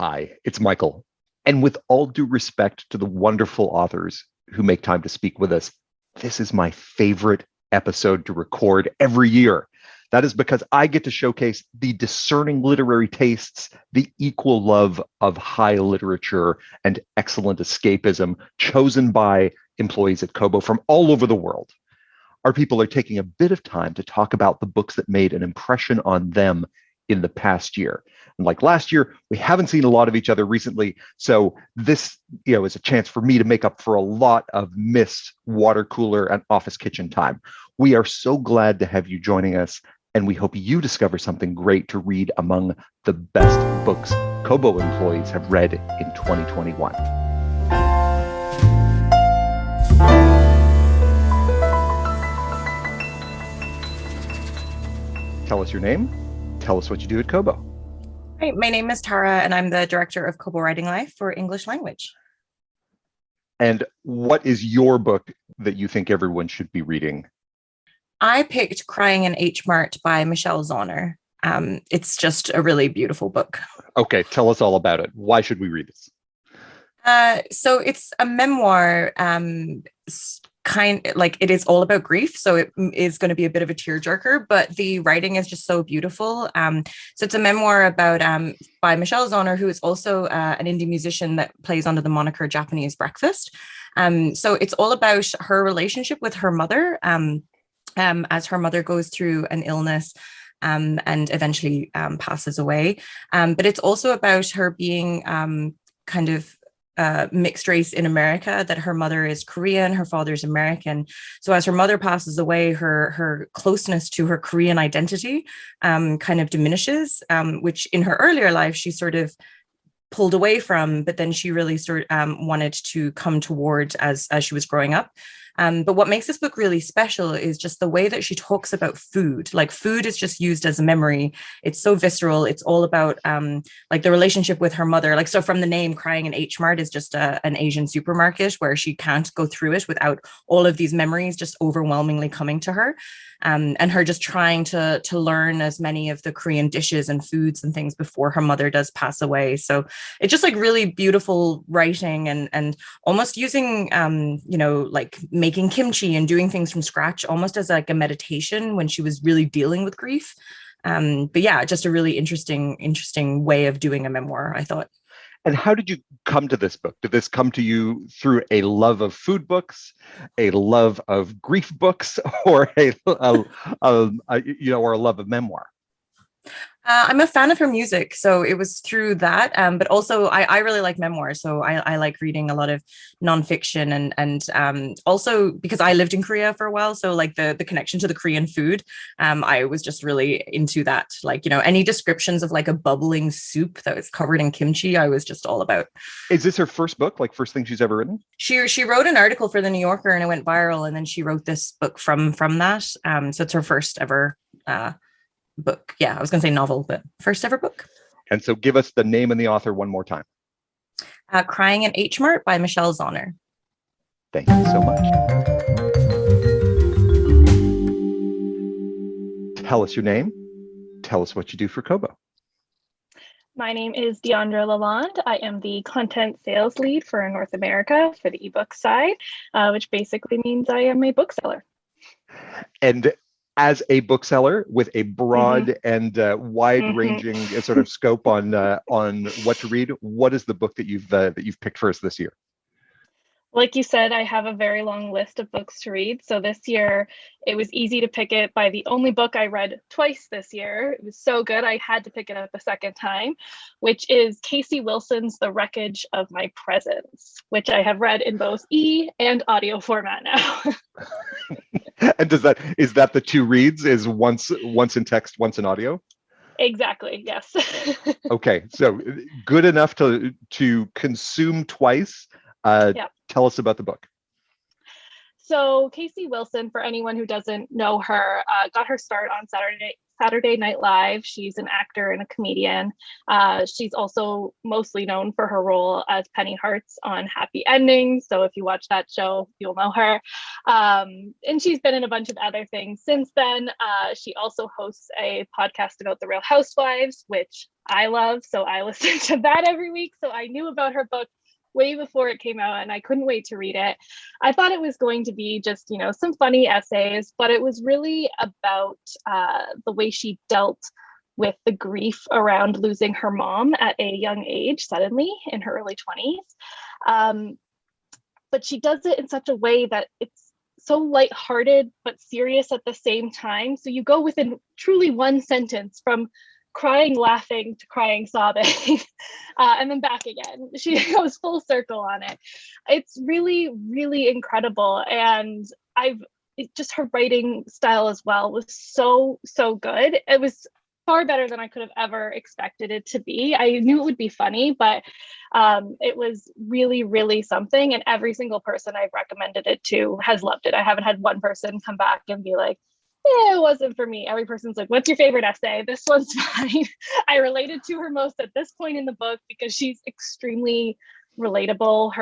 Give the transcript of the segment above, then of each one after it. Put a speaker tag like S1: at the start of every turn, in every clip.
S1: Hi, it's Michael. And with all due respect to the wonderful authors who make time to speak with us, this is my favorite episode to record every year. That is because I get to showcase the discerning literary tastes, the equal love of high literature and excellent escapism chosen by employees at Kobo from all over the world. Our people are taking a bit of time to talk about the books that made an impression on them in the past year. And like last year, we haven't seen a lot of each other recently. So this, is a chance for me to make up for a lot of missed water cooler and office kitchen time. We are so glad to have you joining us, and we hope you discover something great to read among the best books Kobo employees have read in 2021. Tell us your name. Tell us what you do at Kobo.
S2: Hi, my name is Tara, and I'm the director of Kobo Writing Life for English language.
S1: And what is your book that you think everyone should be reading?
S2: I picked Crying in H Mart by Michelle Zauner. It's just a really beautiful book.
S1: Okay, tell us all about it. Why should we read this?
S2: So it's a memoir, it is all about grief. So it is going to be a bit of a tearjerker, but the writing is just so beautiful. So it's a memoir about by Michelle Zauner, who is also an indie musician that plays under the moniker Japanese Breakfast. So it's all about her relationship with her mother as her mother goes through an illness and eventually passes away. But it's also about her being kind of mixed race in America, that her mother is Korean, her father's American. So as her mother passes away, her closeness to her Korean identity kind of diminishes, which in her earlier life, she sort of pulled away from, but then she really wanted to come toward as she was growing up. But what makes this book really special is just the way that she talks about food. Like, food is just used as a memory. It's so visceral. It's all about like the relationship with her mother. Like, so from the name, Crying in H Mart is just an Asian supermarket where she can't go through it without all of these memories just overwhelmingly coming to her. And her just trying to learn as many of the Korean dishes and foods and things before her mother does pass away. So it's just like really beautiful writing and almost using, like making kimchi and doing things from scratch, almost as like a meditation when she was really dealing with grief. But yeah, just a really interesting way of doing a memoir, I thought.
S1: And how did you come to this book? Did this come to you through a love of food books, a love of grief books, or a love of memoir?
S2: I'm a fan of her music, so it was through that. But also, I really like memoirs, so I like reading a lot of nonfiction, and also because I lived in Korea for a while, so like the connection to the Korean food, I was just really into that. Like, any descriptions of like a bubbling soup that was covered in kimchi, I was just all about.
S1: Is this her first book? Like, first thing she's ever written?
S2: She wrote an article for the New Yorker and it went viral, and then she wrote this book from that. So it's her first ever book. Yeah, I was going to say novel, but first ever book.
S1: And so give us the name and the author one more time.
S2: Crying in H Mart by Michelle Zauner.
S1: Thank you so much. Tell us your name. Tell us what you do for Kobo.
S3: My name is Deandra Lalonde. I am the content sales lead for North America for the ebook side, which basically means I am a bookseller.
S1: And as a bookseller with a broad and wide-ranging sort of scope on what to read, what is the book that you've picked for us this year?
S3: Like you said, I have a very long list of books to read. So this year, it was easy to pick it by the only book I read twice this year. It was so good, I had to pick it up a second time, which is Casey Wilson's The Wreckage of My Presence, which I have read in both e and audio format now.
S1: And is that the two reads? Is once in text, once in audio?
S3: Exactly, yes.
S1: Okay, so good enough to consume twice. Yep. Tell us about the book.
S3: So Casey Wilson, for anyone who doesn't know her, got her start on Saturday Night Live. She's an actor and a comedian. She's also mostly known for her role as Penny Hartz on Happy Endings. So if you watch that show, you'll know her. And she's been in a bunch of other things since then. She also hosts a podcast about the Real Housewives, which I love. So I listen to that every week. So I knew about her book way before it came out, and I couldn't wait to read it. I thought it was going to be just, some funny essays, but it was really about the way she dealt with the grief around losing her mom at a young age, suddenly in her early 20s. But she does it in such a way that it's so lighthearted, but serious at the same time. So you go within truly one sentence from crying, laughing to crying, sobbing, and then back again. She goes full circle on it. It's really, really incredible. And just her writing style as well was so, so good. It was far better than I could have ever expected it to be. I knew it would be funny, but it was really, really something. And every single person I've recommended it to has loved it. I haven't had one person come back and be like, it wasn't for me. Every person's like, what's your favorite essay? This one's fine. I related to her most at this point in the book because she's extremely relatable.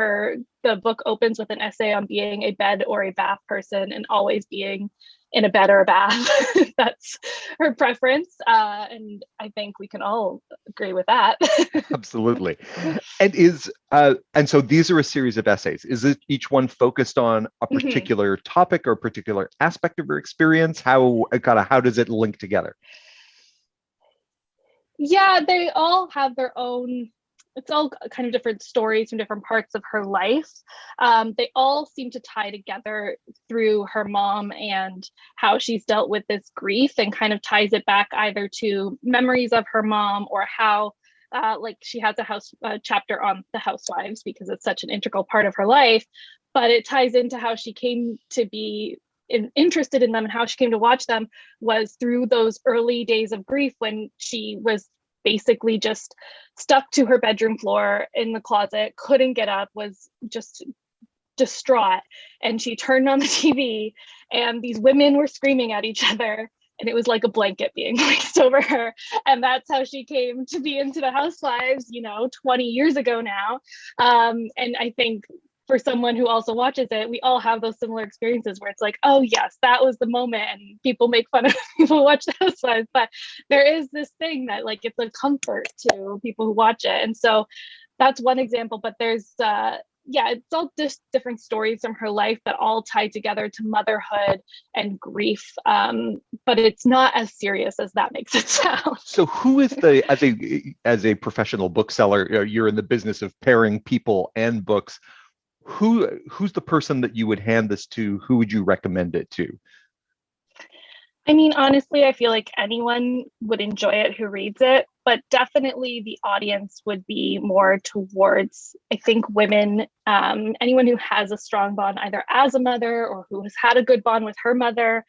S3: The book opens with an essay on being a bed or a bath person and always being in a bed or a bath. That's her preference. And I think we can all agree with that.
S1: Absolutely. And so these are a series of essays. Is it each one focused on a particular topic or a particular aspect of your experience? How does it link together?
S3: Yeah, they all have their own, it's all kind of different stories from different parts of her life. They all seem to tie together through her mom and how she's dealt with this grief, and kind of ties it back either to memories of her mom or how she has a chapter on the housewives because it's such an integral part of her life, but it ties into how she came to be interested in them, and how she came to watch them was through those early days of grief when she was basically just stuck to her bedroom floor in the closet, couldn't get up, was just distraught. And she turned on the TV and these women were screaming at each other, and it was like a blanket being placed over her. And that's how she came to be into the housewives, 20 years ago now. And I think for someone who also watches it, we all have those similar experiences where it's like, oh yes, that was the moment, and people make fun of people who watch the housewives, but there is this thing that it's a comfort to people who watch it. And so that's one example, but there's it's all just different stories from her life that all tie together to motherhood and grief, but it's not as serious as that makes it sound.
S1: So who is as a professional bookseller, you're in the business of pairing people and books. Who's the person that you would hand this to? Who would you recommend it to?
S3: I mean, honestly, I feel like anyone would enjoy it who reads it, but definitely the audience would be more towards, I think, women, anyone who has a strong bond either as a mother or who has had a good bond with her mother.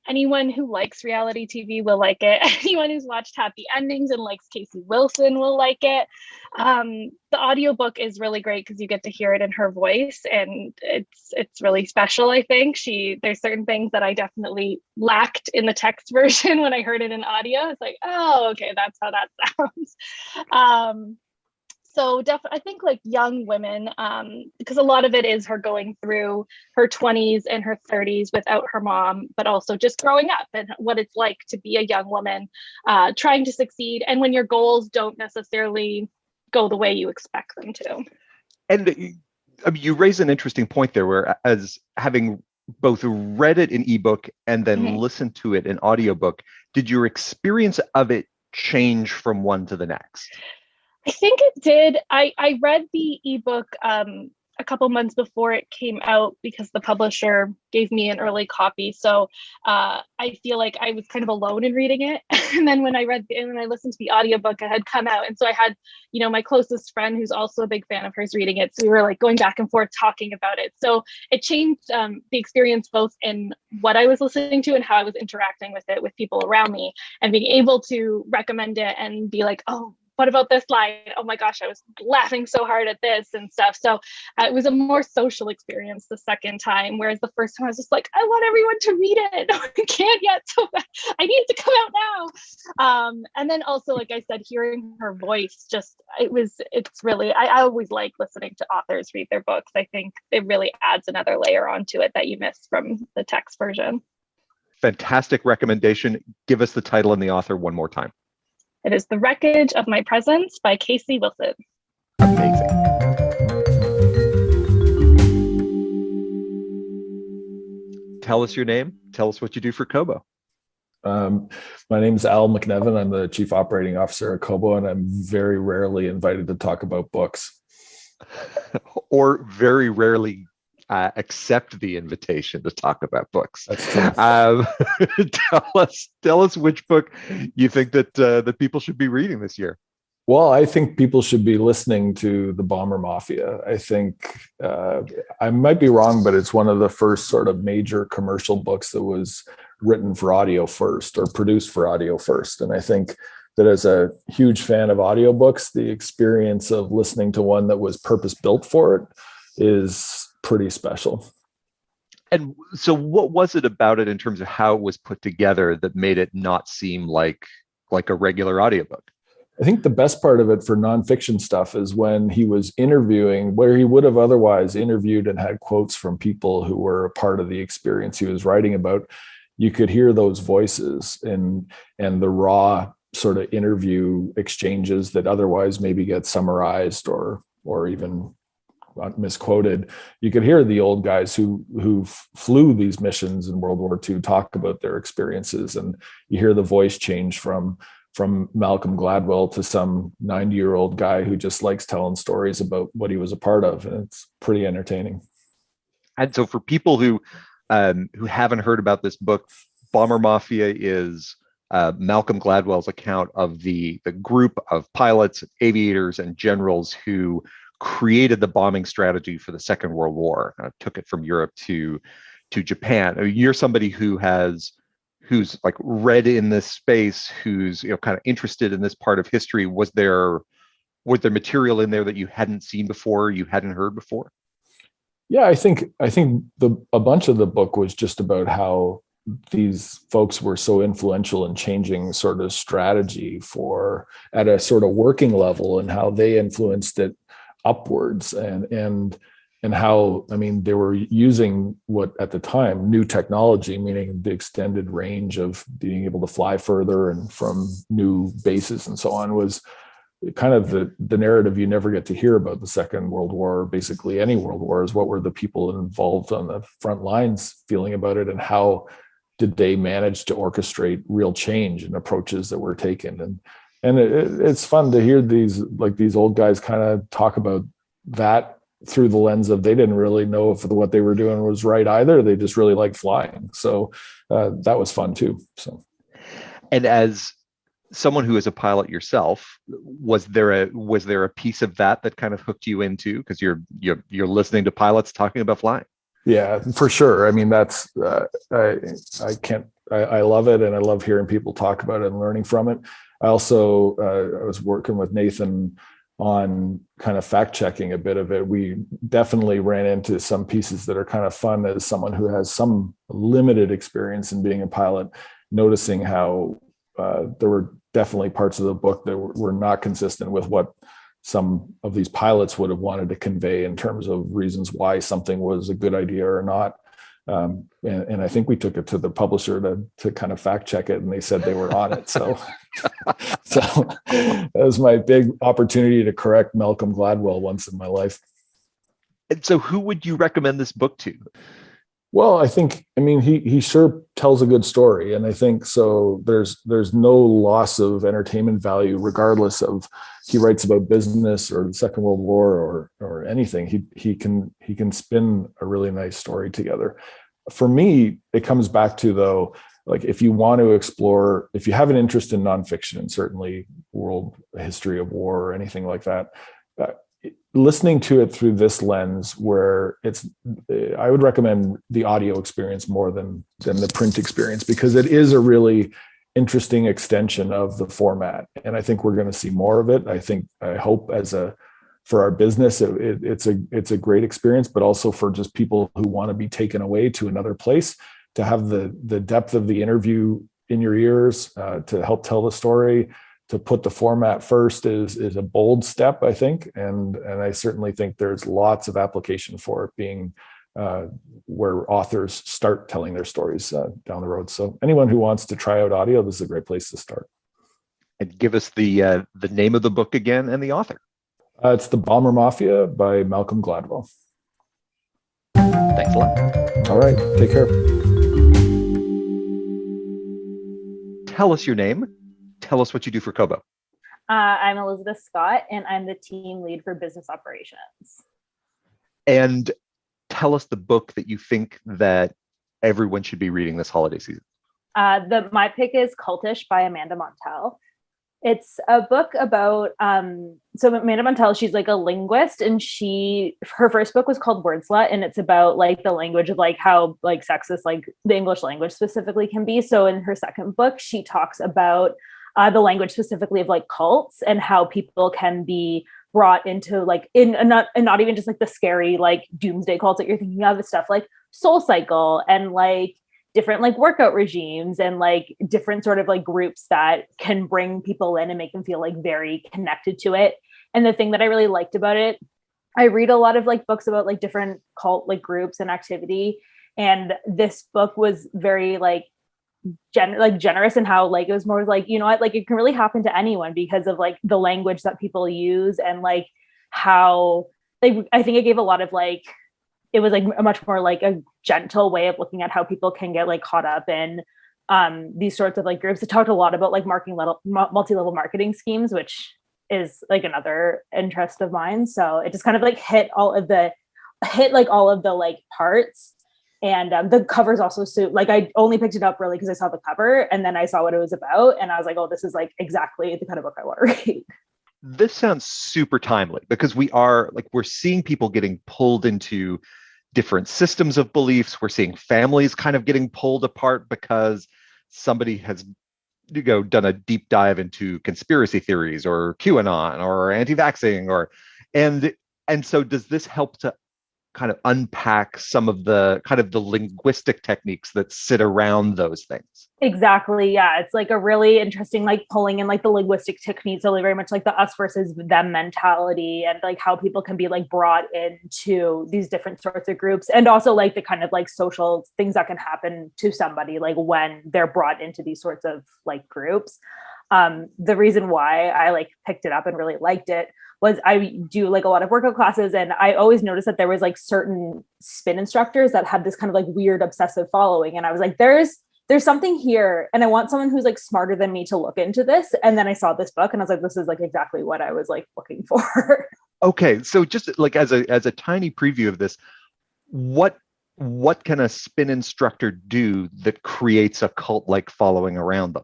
S3: Anyone who likes reality TV will like it. Anyone who's watched Happy Endings and likes Casey Wilson will like it. The audiobook is really great because you get to hear it in her voice, and it's really special, I think. There's certain things that I definitely lacked in the text version when I heard it in audio. It's like, oh, okay, that's how that sounds. So I think young women, because a lot of it is her going through her 20s and her 30s without her mom, but also just growing up and what it's like to be a young woman trying to succeed. And when your goals don't necessarily go the way you expect them to.
S1: And you raise an interesting point there, where as having both read it in ebook and then listened to it in audiobook, did your experience of it change from one to the next?
S3: I think it did. I read the ebook a couple months before it came out because the publisher gave me an early copy. So I feel like I was kind of alone in reading it. And then when I listened to the audiobook, it had come out. And so I had, my closest friend who's also a big fan of hers reading it. So we were going back and forth talking about it. So it changed the experience both in what I was listening to and how I was interacting with it with people around me, and being able to recommend it and be like, oh, what about this line? Oh my gosh, I was laughing so hard at this and stuff. So it was a more social experience the second time, whereas the first time I was just like, I want everyone to read it. I can't yet, so I need it to come out now. And then also, like I said, hearing her voice, it's really, I always like listening to authors read their books. I think it really adds another layer onto it that you miss from the text version.
S1: Fantastic recommendation. Give us the title and the author one more time.
S3: It is The Wreckage of My Presence by Casey Wilson.
S1: Amazing. Tell us your name. Tell us what you do for Kobo.
S4: My name is Al McNevin. I'm the Chief Operating Officer at Kobo, and I'm very rarely invited to talk about books.
S1: Or very rarely accept the invitation to talk about books.
S4: That's true.
S1: Tell us which book you think that people should be reading this year.
S4: Well, I think people should be listening to The Bomber Mafia. I think I might be wrong, but it's one of the first sort of major commercial books that was written for audio first or produced for audio first. And I think that as a huge fan of audiobooks, the experience of listening to one that was purpose built for it is pretty special.
S1: And so what was it about it in terms of how it was put together that made it not seem like a regular audiobook?
S4: I think the best part of it for nonfiction stuff is when he was interviewing, where he would have otherwise interviewed and had quotes from people who were a part of the experience he was writing about. You could hear those voices and the raw sort of interview exchanges that otherwise maybe get summarized or even misquoted. You could hear the old guys who flew these missions in World War II talk about their experiences, and you hear the voice change from Malcolm Gladwell to some 90-year-old guy who just likes telling stories about what he was a part of, and it's pretty entertaining.
S1: And so for people who haven't heard about this book, Bomber Mafia is Malcolm Gladwell's account of the group of pilots, aviators, and generals who created the bombing strategy for the Second World War, took it from Europe to Japan. I mean, you're somebody who's like read in this space, who's kind of interested in this part of history. Was there material in there that you hadn't seen before, you hadn't heard before?
S4: Yeah, I think a bunch of the book was just about how these folks were so influential in changing sort of strategy at a sort of working level, and how they influenced it upwards, and how, I mean, they were using what at the time new technology, meaning the extended range of being able to fly further and from new bases and so on, was kind of the narrative you never get to hear about the Second World War, or basically any world war, is what were the people involved on the front lines feeling about it, and how did they manage to orchestrate real change and approaches that were taken. And it's fun to hear these old guys kind of talk about that through the lens of they didn't really know if what they were doing was right either. They just really liked flying. So that was fun too. So,
S1: and as someone who is a pilot yourself, was there a piece of that kind of hooked you into, because you're listening to pilots talking about flying?
S4: Yeah, for sure. I mean, that's I love it, and I love hearing people talk about it and learning from it. I also I was working with Nathan on kind of fact checking a bit of it. We definitely ran into some pieces that are kind of fun as someone who has some limited experience in being a pilot, noticing how there were definitely parts of the book that were not consistent with what some of these pilots would have wanted to convey in terms of reasons why something was a good idea or not. And I think we took it to the publisher to kind of fact check it, and they said they were on it. So that was my big opportunity to correct Malcolm Gladwell once in my life.
S1: And so who would you recommend this book to?
S4: Well, I mean, he sure tells a good story. And I think so there's no loss of entertainment value, regardless of he writes about business or the Second World War or anything. He can spin a really nice story together. For me, it comes back to, though, like, if you want to explore, if you have an interest in nonfiction, and certainly world history of war or anything like that, listening to it through this lens, where I would recommend the audio experience more than the print experience, because it is a really interesting extension of the format. And I think we're going to see more of it. I hope for our business, it's a great experience, but also for just people who want to be taken away to another place, to have the depth of the interview in your ears, to help tell the story. To put the format first is a bold step, I think. And I certainly think there's lots of application for it being where authors start telling their stories down the road. So anyone who wants to try out audio, this is a great place to start.
S1: And give us the name of the book again and the author.
S4: It's The Bomber Mafia by Malcolm Gladwell.
S1: Thanks a lot.
S4: All right. Take care.
S1: Tell us your name. Tell us what you do for Kobo.
S5: I'm Elizabeth Scott, and I'm the team lead for business operations.
S1: And tell us the book that you think that everyone should be reading this holiday season.
S5: My pick is Cultish by Amanda Montell. It's a book about, so Amanda Montell, she's like a linguist, and her first book was called Word Slut, and it's about like the language of like how like sexist like the English language specifically can be. So in her second book, she talks about the language specifically of like cults and how people can be brought into like not even just like the scary like doomsday cults that you're thinking of, stuff like Soul Cycle and like different like workout regimes and like different sort of like groups that can bring people in and make them feel like very connected to it. And the thing that I really liked about it, I read a lot of like books about like different cult like groups and activity, and this book was very like generous in how like it was more like, you know what, like it can really happen to anyone because of like the language that people use and like how like I think it gave a lot of like, it was like a much more like a gentle way of looking at how people can get like caught up in these sorts of like groups. It talked a lot about like multi-level marketing schemes, which is like another interest of mine. So it just kind of like hit all of the like parts. And the cover's also so like, I only picked it up really because I saw the cover and then I saw what it was about. And I was like, oh, this is like exactly the kind of book I want to read.
S1: This sounds super timely because we're seeing people getting pulled into different systems of beliefs. We're seeing families kind of getting pulled apart because somebody has done a deep dive into conspiracy theories or QAnon or anti-vaxxing and so does this help to kind of unpack some of the kind of the linguistic techniques that sit around those things?
S5: Exactly. Yeah. It's like a really interesting, like pulling in like the linguistic techniques, so very much like the us versus them mentality and like how people can be like brought into these different sorts of groups, and also like the kind of like social things that can happen to somebody like when they're brought into these sorts of like groups. The reason why I like picked it up and really liked it was I do like a lot of workout classes, and I always noticed that there was like certain spin instructors that had this kind of like weird obsessive following. And I was like, there's something here, and I want someone who's like smarter than me to look into this. And then I saw this book and I was like, this is like exactly what I was like looking for.
S1: Okay. So just like as a tiny preview of this, what can a spin instructor do that creates a cult-like following around them?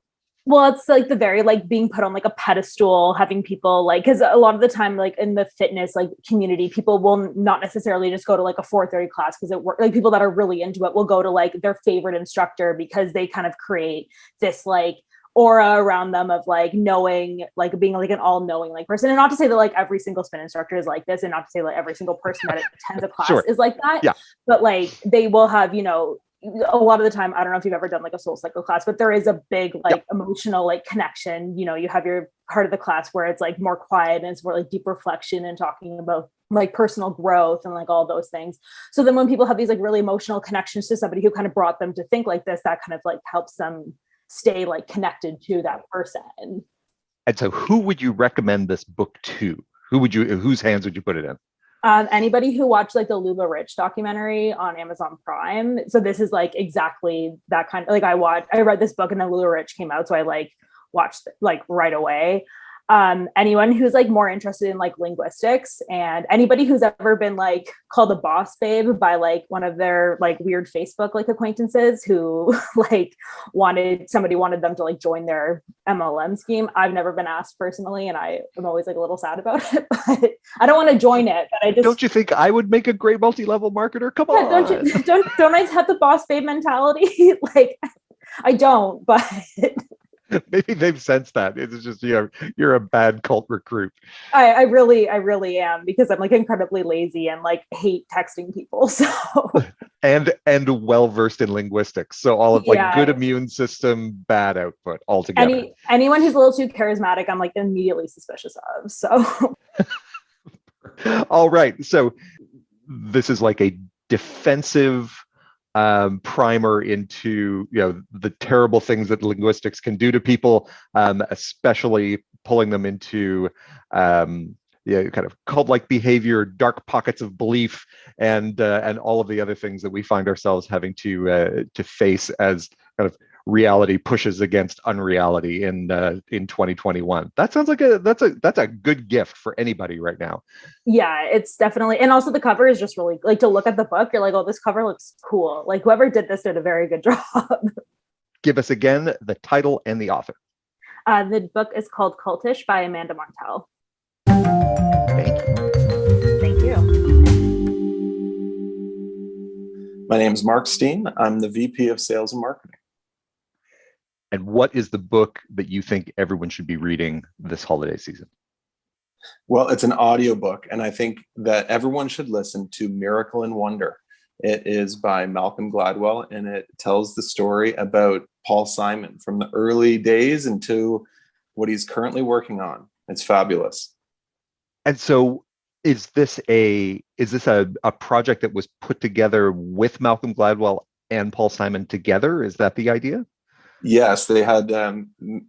S5: Well, it's like the very like being put on like a pedestal, having people like, because a lot of the time like in the fitness like community, people will not necessarily just go to like a 4:30 class because it works. Like people that are really into it will go to like their favorite instructor because they kind of create this like aura around them of like knowing, like being like an all-knowing like person. And not to say that like every single spin instructor is like this, and not to say like every single person that attends a class is like that.
S1: Yeah.
S5: But like they will have, you know, a lot of the time, I don't know if you've ever done like a Soul Cycle class, but there is a big like emotional like connection. You know, you have your part of the class where it's like more quiet and it's more like deep reflection and talking about like personal growth and like all those things. So then when people have these like really emotional connections to somebody who kind of brought them to think like this, that kind of like helps them stay like connected to that person.
S1: And so who would you recommend this book to? Whose hands would you put it in?
S5: Anybody who watched like the Lula Rich documentary on Amazon Prime. So this is like exactly that kind of like I read this book and then Lula Rich came out. So I like watched like right away. Anyone who's like more interested in like linguistics, and anybody who's ever been like called a boss babe by like one of their like weird Facebook like acquaintances who like wanted them to like join their MLM scheme. I've never been asked personally, and I am always like a little sad about it, but I don't want to join it. But I just,
S1: don't you think I would make a great multi-level marketer? Come on.
S5: Don't I have the boss babe mentality? Like I don't, but
S1: Maybe they've sensed that. It's just you're a bad cult recruit.
S5: I really am, because I'm like incredibly lazy and like hate texting people. So
S1: and well versed in linguistics. So all of like good immune system, bad output altogether.
S5: Anyone who's a little too charismatic, I'm like immediately suspicious of. So
S1: all right. So this is like a defensive primer into the terrible things that linguistics can do to people, especially pulling them into kind of cult-like behavior, dark pockets of belief, and all of the other things that we find ourselves having to face as kind of reality pushes against unreality in 2021. That sounds like that's a good gift for anybody right now.
S5: Yeah, it's definitely, and also the cover is just really like, to look at the book, you're like, oh, this cover looks cool. Like whoever did this did a very good job.
S1: Give us again the title and the author.
S5: The book is called Cultish by Amanda Montell.
S1: Thank you.
S5: Thank you.
S6: My name is Mark Steen. I'm the VP of Sales and Marketing.
S1: And what is the book that you think everyone should be reading this holiday season?
S6: Well, it's an audiobook, and I think that everyone should listen to Miracle and Wonder. It is by Malcolm Gladwell, and it tells the story about Paul Simon from the early days into what he's currently working on. It's fabulous.
S1: And so is this a project that was put together with Malcolm Gladwell and Paul Simon together? Is that the idea?
S6: Yes, they had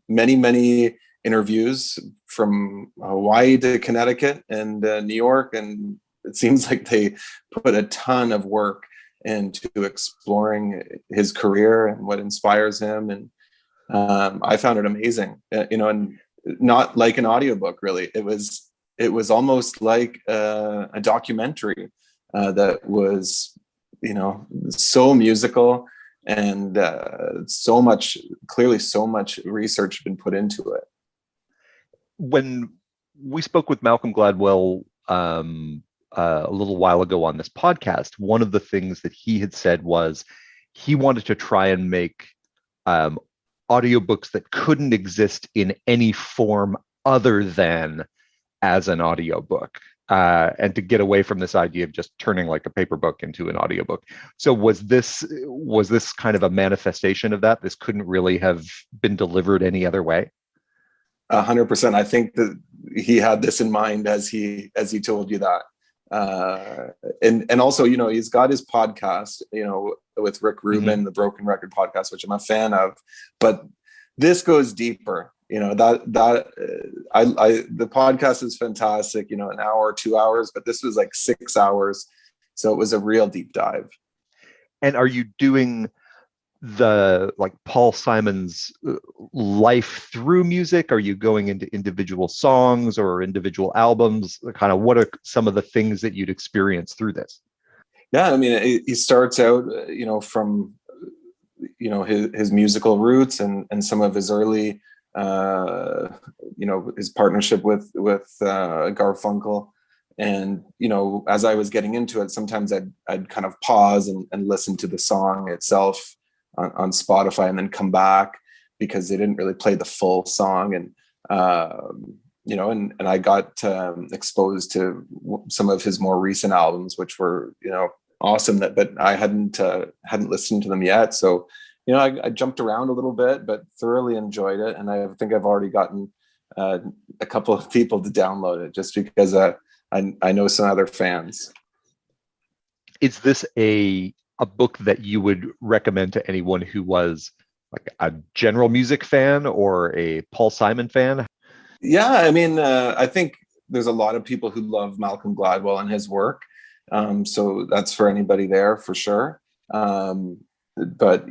S6: many interviews from Hawaii to Connecticut and New York, and it seems like they put a ton of work into exploring his career and what inspires him. And I found it amazing, and not like an audiobook, really. It was almost like a documentary that was, so musical. And so much research been put into it.
S1: When we spoke with Malcolm Gladwell a little while ago on this podcast, one of the things that he had said was he wanted to try and make audiobooks that couldn't exist in any form other than as an audiobook. And to get away from this idea of just turning like a paper book into an audiobook. So was this kind of a manifestation of that? This couldn't really have been delivered any other way?
S6: 100%. I think that he had this in mind as he told you that. And also, he's got his podcast, with Rick Rubin, the Broken Record podcast, which I'm a fan of, but this goes deeper. The podcast is fantastic, an hour, 2 hours, but this was like 6 hours. So it was a real deep dive.
S1: And are you doing the Paul Simon's life through music? Are you going into individual songs or individual albums? Kind of what are some of the things that you'd experience through this?
S6: Yeah, I mean, he starts out, from, his musical roots and some of his early his partnership with Garfunkel. And, as I was getting into it, sometimes I'd kind of pause and listen to the song itself on Spotify and then come back because they didn't really play the full song. And, and I got exposed to some of his more recent albums, which were, awesome, but I hadn't listened to them yet. So, I jumped around a little bit, but thoroughly enjoyed it. And I think I've already gotten a couple of people to download it just because I know some other fans.
S1: Is this a book that you would recommend to anyone who was like a general music fan or a Paul Simon fan?
S6: Yeah, I mean, I think there's a lot of people who love Malcolm Gladwell and his work. So that's for anybody there for sure. But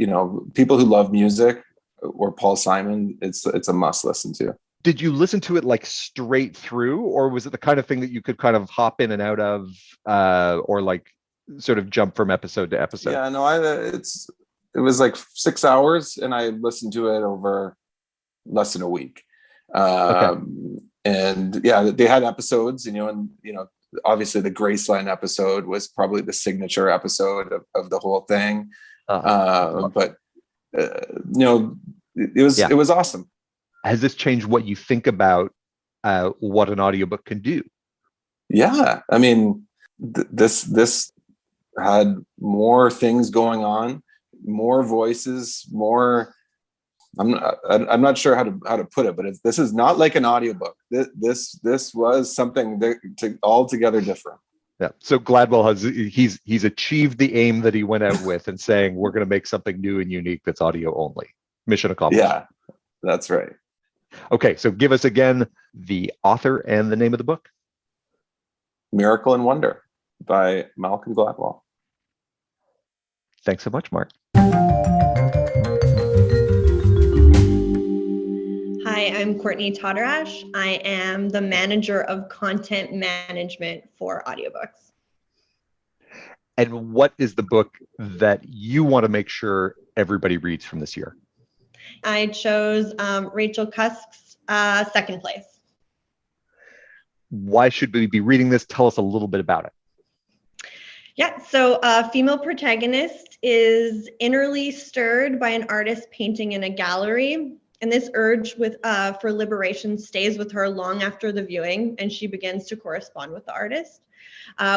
S6: people who love music or Paul Simon, it's a must listen to.
S1: Did you listen to it like straight through, or was it the kind of thing that you could kind of hop in and out of, or like sort of jump from episode to episode?
S6: Yeah, no, it was like 6 hours, and I listened to it over less than a week.
S1: Okay.
S6: And yeah, they had episodes, obviously the Graceland episode was probably the signature episode of the whole thing. But it was awesome.
S1: Has this changed what you think about what an audiobook can do?
S6: Yeah, I mean, this had more things going on, more voices, more. I'm not sure how to put it, but this is not like an audiobook. This was something altogether different.
S1: Yeah. So Gladwell he's achieved the aim that he went out with and saying we're going to make something new and unique that's audio only. Mission accomplished.
S6: Yeah, that's right.
S1: Okay, so give us again the author and the name of the book.
S6: Miracle and Wonder by Malcolm Gladwell.
S1: Thanks so much, Mark.
S7: Hi, I'm Courtney Todderash. I am the manager of content management for audiobooks.
S1: And what is the book that you want to make sure everybody reads from this year?
S7: I chose Rachel Cusk's Second Place.
S1: Why should we be reading this? Tell us a little bit about it.
S7: Yeah, so a female protagonist is innerly stirred by an artist painting in a gallery. And this urge for liberation stays with her long after the viewing, and she begins to correspond with the artist,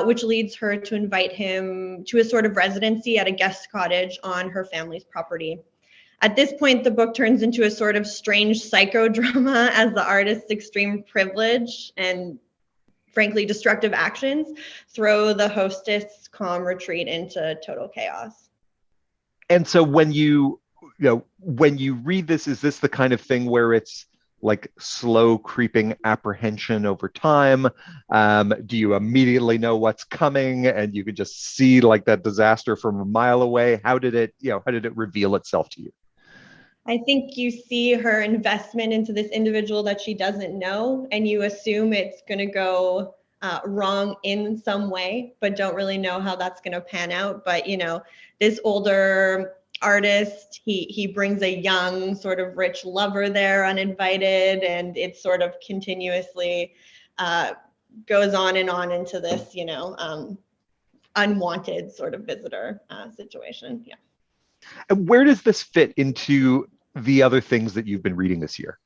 S7: which leads her to invite him to a sort of residency at a guest cottage on her family's property. At this point, the book turns into a sort of strange psychodrama as the artist's extreme privilege and frankly destructive actions throw the hostess' calm retreat into total chaos.
S1: And so when you read this, is this the kind of thing where it's like slow creeping apprehension over time? Do you immediately know what's coming and you could just see like that disaster from a mile away? How did it reveal itself to you?
S7: I think you see her investment into this individual that she doesn't know, and you assume it's going to go wrong in some way, but don't really know how that's going to pan out. But, this older artist, he brings a young sort of rich lover there uninvited, and it sort of continuously goes on and on into this, unwanted sort of visitor situation. Yeah.
S1: And where does this fit into the other things that you've been reading this year?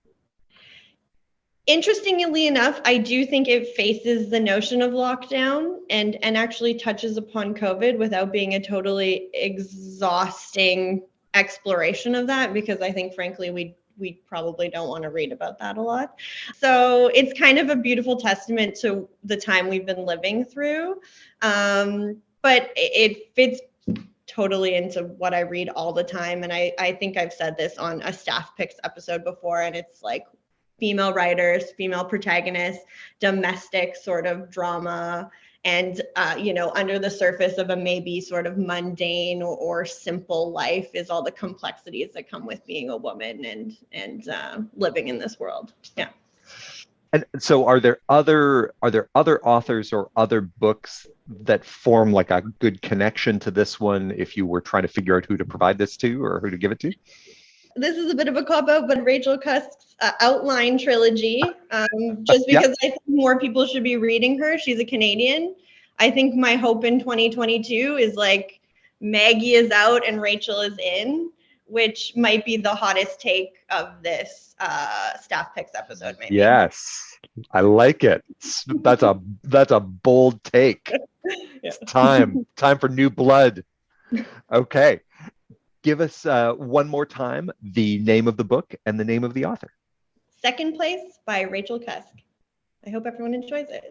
S7: Interestingly enough, I do think it faces the notion of lockdown and actually touches upon COVID without being a totally exhausting exploration of that, because I think, frankly, we probably don't want to read about that a lot. So it's kind of a beautiful testament to the time we've been living through. But it fits totally into what I read all the time. And I think I've said this on a Staff Picks episode before, and it's like female writers, female protagonists, domestic sort of drama, and, under the surface of a maybe sort of mundane or simple life is all the complexities that come with being a woman and living in this world. Yeah.
S1: And so are there other authors or other books that form like a good connection to this one if you were trying to figure out who to provide this to or who to give it to?
S7: This is a bit of a cop-out, but Rachel Cusk's Outline trilogy, just because I think more people should be reading her. She's a Canadian. I think my hope in 2022 is like Maggie is out and Rachel is in, which might be the hottest take of this Staff Picks episode, maybe.
S1: Yes, I like it. That's a bold take.
S7: Yeah.
S1: It's time for new blood. Okay. Give us one more time the name of the book and the name of the author.
S7: Second Place by Rachel Cusk. I hope everyone enjoys it.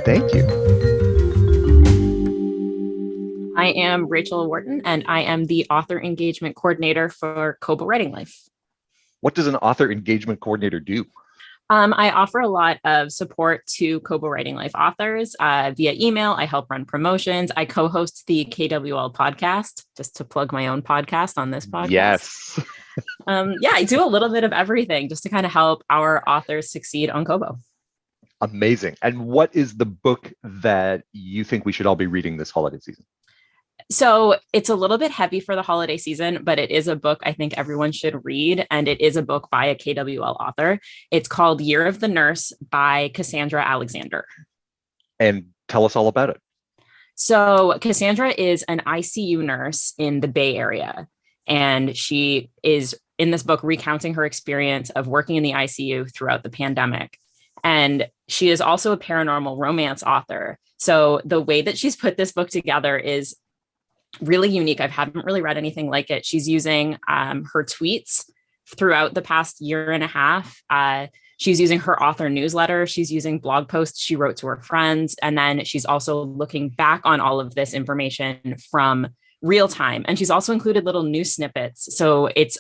S1: Thank you.
S2: I am Rachel Wharton, and I am the author engagement coordinator for Kobo Writing Life.
S1: What does an author engagement coordinator do?
S2: I offer a lot of support to Kobo Writing Life authors via email. I help run promotions. I co-host the KWL podcast, just to plug my own podcast on this podcast.
S1: Yes.
S2: I do a little bit of everything just to kind of help our authors succeed on Kobo.
S1: Amazing. And what is the book that you think we should all be reading this holiday season?
S2: So it's a little bit heavy for the holiday season, but it is a book I think everyone should read. And it is a book by a KWL author. It's called Year of the Nurse by Cassandra Alexander.
S1: And tell us all about it.
S2: So Cassandra is an ICU nurse in the Bay Area, and she is
S8: in this book recounting her experience of working in the ICU throughout the pandemic. And she is also a paranormal romance author. So the way that she's put this book together is really unique. I haven't really read anything like it. She's using her tweets throughout the past year and a half. She's using her author newsletter. She's using blog posts she wrote to her friends. And then she's also looking back on all of this information from real time. And she's also included little news snippets. So it's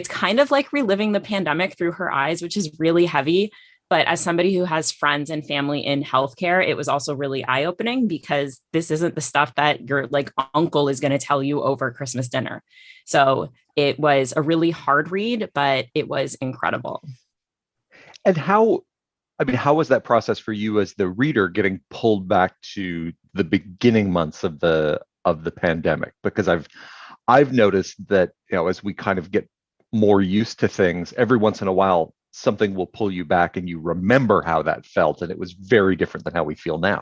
S8: kind of like reliving the pandemic through her eyes, which is really heavy. But as somebody who has friends and family in healthcare, it was also really eye-opening because this isn't the stuff that your like uncle is going to tell you over Christmas dinner. So it was a really hard read, but it was incredible.
S1: And how was that process for you as the reader, getting pulled back to the beginning months of the pandemic? Because I've noticed that, as we kind of get more used to things, every once in a while, something will pull you back and you remember how that felt. And it was very different than how we feel now.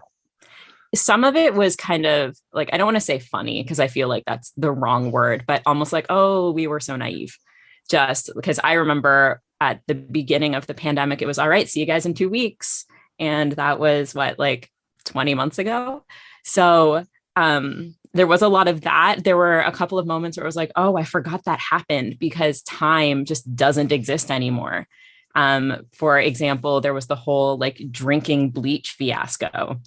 S8: Some of it was kind of like, I don't want to say funny because I feel like that's the wrong word, but almost like, oh, we were so naive. Just because I remember at the beginning of the pandemic, it was all right, see you guys in 2 weeks. And that was like 20 months ago. So there was a lot of that. There were a couple of moments where it was like, oh, I forgot that happened because time just doesn't exist anymore. For example, there was the whole like drinking bleach fiasco.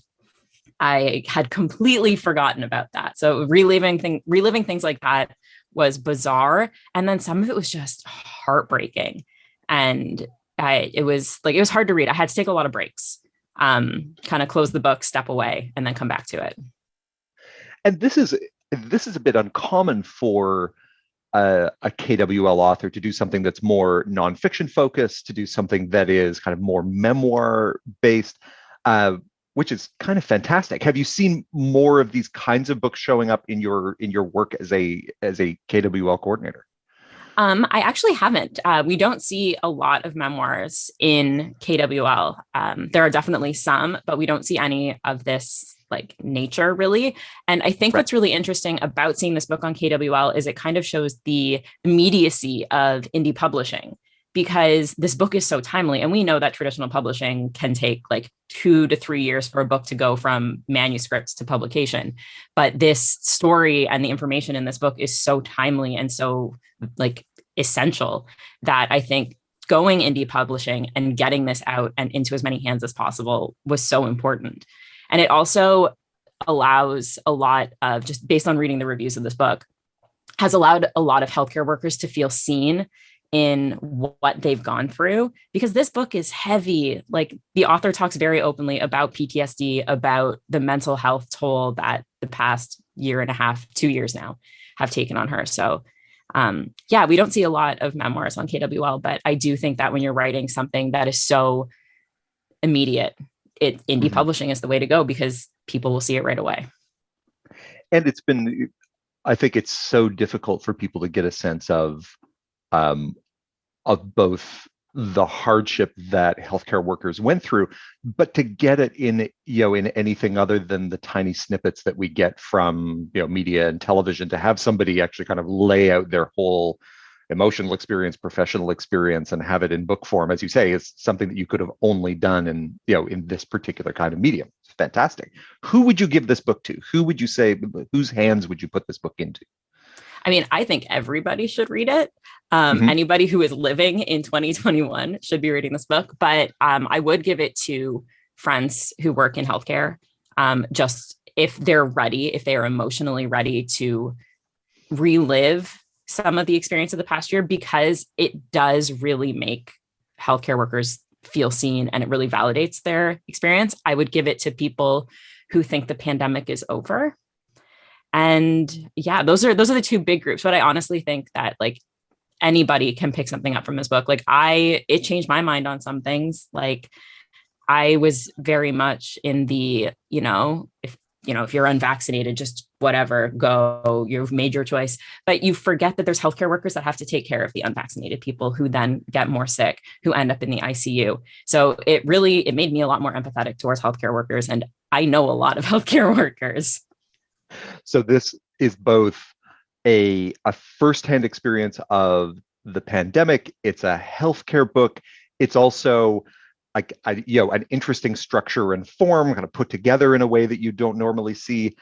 S8: I had completely forgotten about that. So reliving things like that was bizarre. And then some of it was just heartbreaking. And it was hard to read. I had to take a lot of breaks, kind of close the book, step away, and then come back to it.
S1: And this is a bit uncommon for a KWL author to do something that's more nonfiction focused, to do something that is kind of more memoir based, which is kind of fantastic. Have you seen more of these kinds of books showing up in your work as a KWL coordinator?
S8: I actually haven't. We don't see a lot of memoirs in KWL. There are definitely some, but we don't see any of this like nature really. And I think what's really interesting about seeing this book on KWL is it kind of shows the immediacy of indie publishing, because this book is so timely. And we know that traditional publishing can take like 2 to 3 years for a book to go from manuscripts to publication. But this story and the information in this book is so timely and so like essential that I think going indie publishing and getting this out and into as many hands as possible was so important. And it also allows a lot of, just based on reading the reviews of this book, has allowed a lot of healthcare workers to feel seen in what they've gone through, because this book is heavy. Like the author talks very openly about PTSD, about the mental health toll that the past year and a half, 2 years now have taken on her. So we don't see a lot of memoirs on KWL, but I do think that when you're writing something that is so immediate, indie publishing is the way to go because people will see it right away.
S1: And I think it's so difficult for people to get a sense of both the hardship that healthcare workers went through, but to get it in anything other than the tiny snippets that we get from media and television, to have somebody actually kind of lay out their whole emotional experience, professional experience, and have it in book form, as you say, is something that you could have only done in this particular kind of medium. It's fantastic. Who would you give this book to? Who would you say, whose hands would you put this book into?
S8: I mean, I think everybody should read it. Anybody who is living in 2021 should be reading this book, but I would give it to friends who work in healthcare, just if they're ready, if they are emotionally ready to relive some of the experience of the past year, because it does really make healthcare workers feel seen and it really validates their experience. I would give it to people who think the pandemic is over. And yeah, those are the two big groups. But I honestly think that like anybody can pick something up from this book. Like it changed my mind on some things. Like I was very much in the, if you're unvaccinated, just whatever, go, you've made your choice. But you forget that there's healthcare workers that have to take care of the unvaccinated people who then get more sick, who end up in the ICU. So it made me a lot more empathetic towards healthcare workers. And I know a lot of healthcare workers.
S1: So this is both a firsthand experience of the pandemic. It's a healthcare book. It's also like an interesting structure and form, kind of put together in a way that you don't normally see.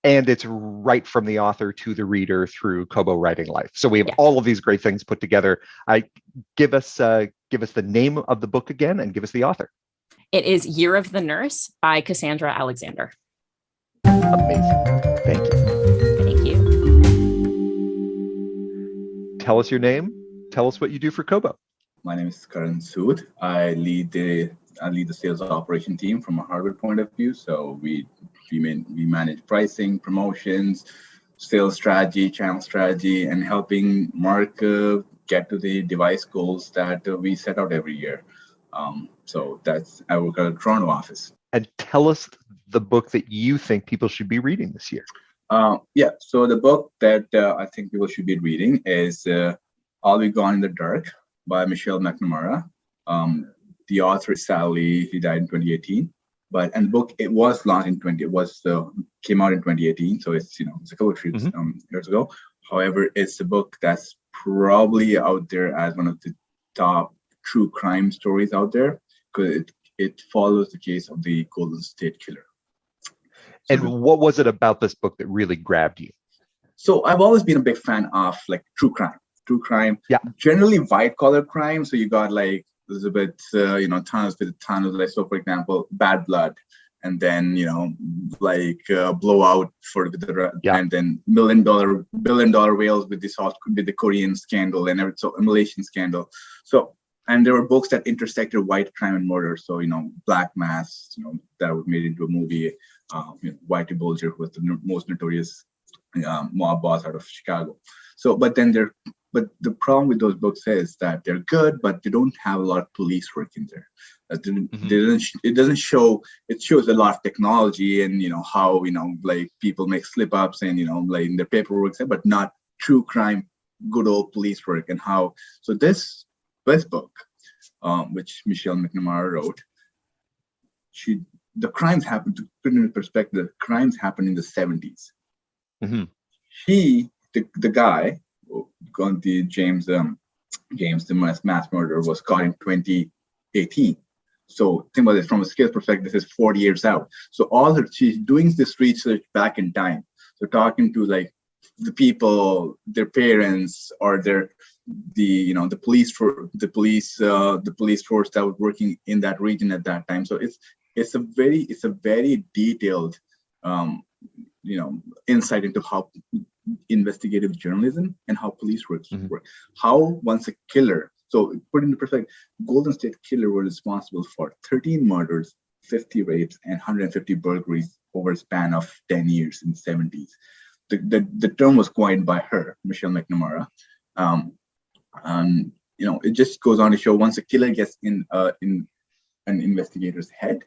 S1: And it's right from the author to the reader through Kobo Writing Life. So we have all of these great things put together. Give us the name of the book again, and give us the author.
S8: It is Year of the Nurse by Cassandra Alexander.
S1: Amazing. Thank you.
S8: Thank you.
S1: Tell us your name. Tell us what you do for Kobo.
S9: My name is Sood. I lead the sales operation team from a hardware point of view. So we manage pricing, promotions, sales strategy, channel strategy, and helping Mark get to the device goals that we set out every year. So that's I work at a Toronto office.
S1: And tell us the book that you think people should be reading this year.
S9: So the book that I think people should be reading is All We Gone in the Dark by Michelle McNamara. The author is Sally. He died in 2018. And the book, it was launched in came out in 2018. So it's a couple of years ago. However, it's a book that's probably out there as one of the top true crime stories out there, because it follows the case of the Golden State Killer.
S1: And what was it about this book that really grabbed you?
S9: So I've always been a big fan of like true crime, generally white collar crime. So you got like Elizabeth, tons with like, so for example, Bad Blood, and then, Blowout and then billion dollar whales with the Korean scandal and everything, so Malaysian scandal. So, and there were books that intersected white crime and murder. So, Black Mass, that was made into a movie. Whitey Bulger, who was the most notorious mob boss out of Chicago. So, but the problem with those books is that they're good, but they don't have a lot of police work in there. It doesn't show. It shows a lot of technology and how like people make slip ups and like in their paperwork, but not true crime, good old police work and how. So this book, which Michelle McNamara wrote, the crimes happened, to put it in perspective, the crimes happened in the 70s.
S1: Mm-hmm.
S9: The guy, the James, the mass murderer, was caught in 2018. So think about it from a scale perspective, this is 40 years out. So she's doing this research back in time. So talking to like the people, their parents, or the police force that was working in that region at that time. So it's a very detailed insight into how investigative journalism and how police work. How once a killer, so put into perspective, Golden State Killer were responsible for 13 murders, 50 rapes, and 150 burglaries over a span of 10 years in the 70s. The term was coined by her, Michelle McNamara. It just goes on to show once a killer gets in an investigator's head,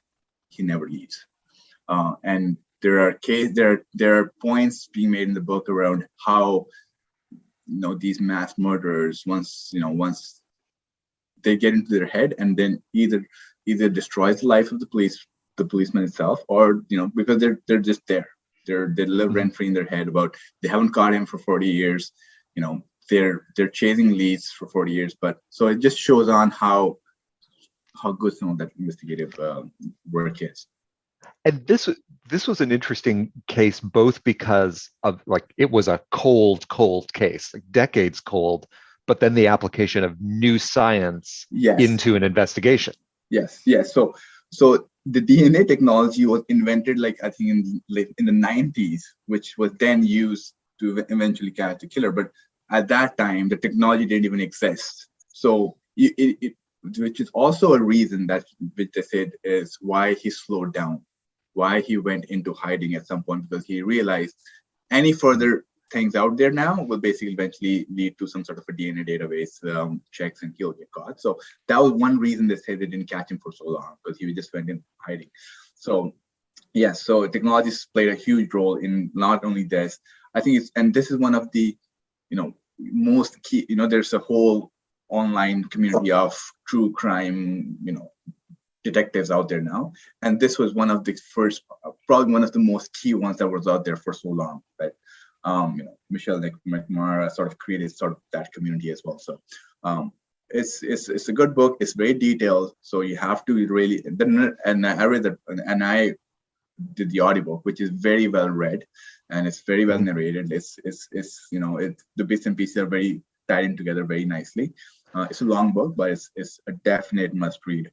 S9: he never leaves. And there are points being made in the book around how these mass murderers once they get into their head, and then either destroys the life of the policeman itself, or because they're just there. They live rent free in their head about they haven't caught him for 40 years. They're chasing leads for 40 years. But so it just shows on how good some of that investigative work is.
S1: And this was an interesting case, both because of it was a cold case, like decades cold, but then the application of new science into an investigation.
S9: Yes. So the DNA technology was invented, I think in the 90s, which was then used to eventually catch the killer. But at that time, the technology didn't even exist. So which is also a reason which they said is why he slowed down, why he went into hiding at some point, because he realized any further things out there now will basically eventually lead to some sort of a DNA database checks, and he'll get caught. So that was one reason they said they didn't catch him for so long, because he just went in hiding. So yes, so technology's played a huge role in not only this. I think and this is one of the most key. There's a whole online community of true crime detectives out there now, and this was one of the first, probably one of the most key ones that was out there for so long, right? Michelle McNamara sort of created sort of that community as well. So it's a good book. It's very detailed, so you have to really. And I read that, and I did the audiobook, which is very well read, and it's very well narrated. It's the bits and pieces are very tied in together very nicely. It's a long book, but it's a definite must read.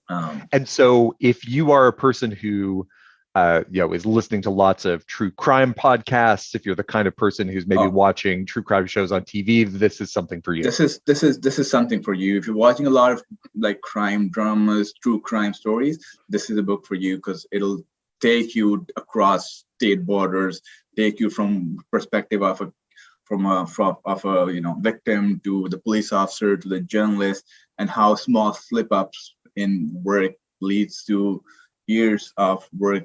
S1: And so, if you are a person who is listening to lots of true crime podcasts, if you're the kind of person who's maybe watching true crime shows on TV, this is something for you.
S9: This is something for you. If you're watching a lot of like crime dramas, true crime stories, this is a book for you, because it'll take you across state borders, take you from perspective of a victim to the police officer to the journalist, and how small slip-ups in work leads to years of work,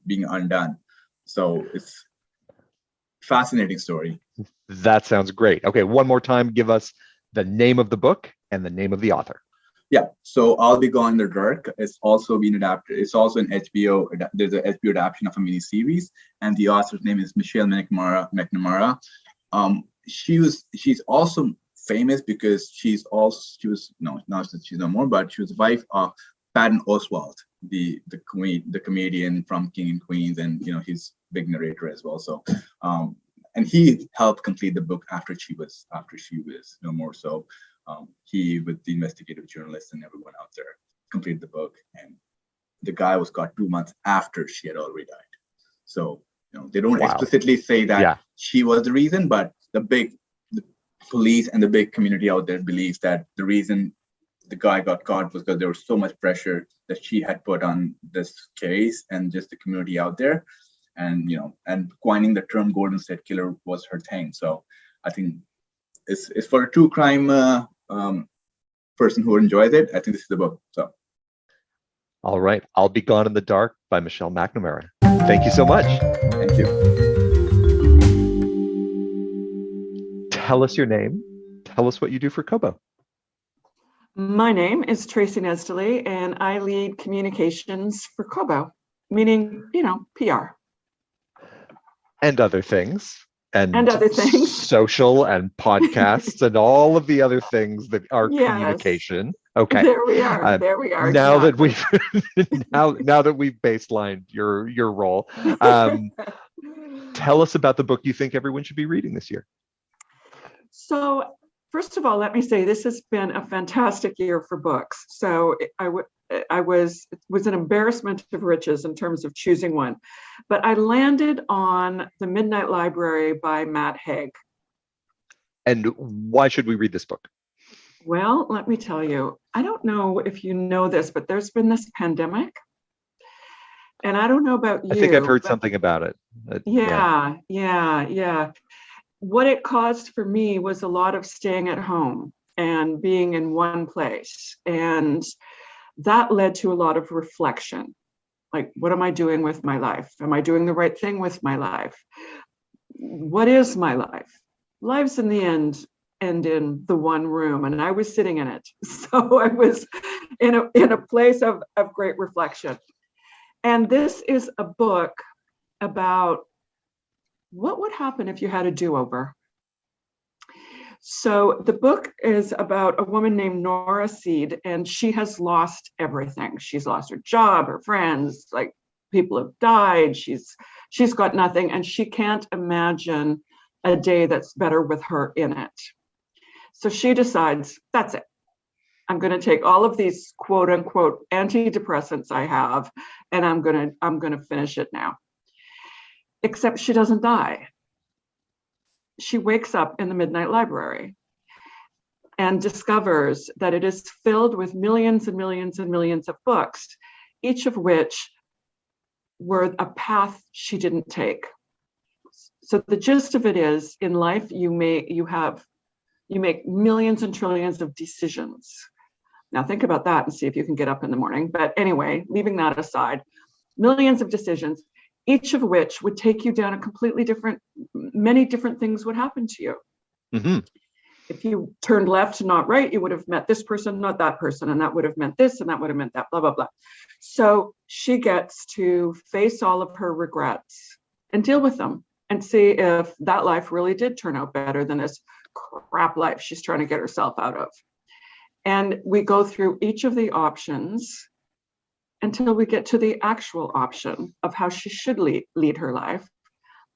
S9: being undone. So it's fascinating story.
S1: That sounds great. Okay, one more time, give us the name of the book and the name of the author.
S9: Yeah, so I'll Be Gone in the Dark. It's also been adapted. It's also an HBO. There's an HBO adaptation of a mini series, and the author's name is Michelle McNamara. She's also famous because she was no more, but she was the wife of Patton Oswalt, the comedian from King and Queens, and he's big narrator as well. So and he helped complete the book after she was no more. So he, with the investigative journalists and everyone out there, completed the book, and the guy was caught 2 months after she had already died. So they don't explicitly say that she was the reason, but the police and the big community out there believes that the reason the guy got caught was because there was so much pressure that she had put on this case and just the community out there, and and coining the term Golden State Killer was her thing. So I think it's for a true crime person who enjoys it. I think this is the book. So
S1: all right, I'll Be Gone in the Dark by Michelle McNamara. Thank you so much.
S9: Thank you.
S1: Tell us your name. Tell us what you do for Kobo.
S10: My name is Tracy Nestle, and I lead communications for Kobo, meaning, PR.
S1: And other things. And
S10: other things.
S1: Social and podcasts and all of the other things that are communication. Okay.
S10: There we are.
S1: Now that we've now that we've baselined your role, tell us about the book you think everyone should be reading this year.
S10: So, first of all, let me say this has been a fantastic year for books. So it was an embarrassment of riches in terms of choosing one, but I landed on The Midnight Library by Matt Haig.
S1: And why should we read this book?
S10: Well, let me tell you, I don't know if you know this, but there's been this pandemic, and I don't know about you.
S1: I think I've heard something about it.
S10: Yeah. What it caused for me was a lot of staying at home and being in one place. And that led to a lot of reflection. Like, what am I doing with my life? Am I doing the right thing with my life? What is my life? Life's in the end in the one room, and I was sitting in it. So I was in a place of great reflection. And this is a book about what would happen if you had a do-over. So the book is about a woman named Nora Seed, and she has lost everything. She's lost her job, her friends, like people have died. She's got nothing, and she can't imagine a day that's better with her in it. So she decides, that's it. I'm going to take all of these quote unquote antidepressants I have, and I'm going to finish it now. Except she doesn't die. She wakes up in the Midnight Library and discovers that it is filled with millions and millions and millions of books, each of which were a path she didn't take. So the gist of it is, in life, you make millions and trillions of decisions. Now think about that and see if you can get up in the morning. But anyway, leaving that aside, millions of decisions, each of which would take you down a completely different, many different things would happen to you.
S1: Mm-hmm.
S10: If you turned left, not right, you would have met this person, not that person, and that would have meant this, and that would have meant that, blah, blah, blah. So she gets to face all of her regrets and deal with them and see if that life really did turn out better than this crap life she's trying to get herself out of. And we go through each of the options until we get to the actual option of how she should lead her life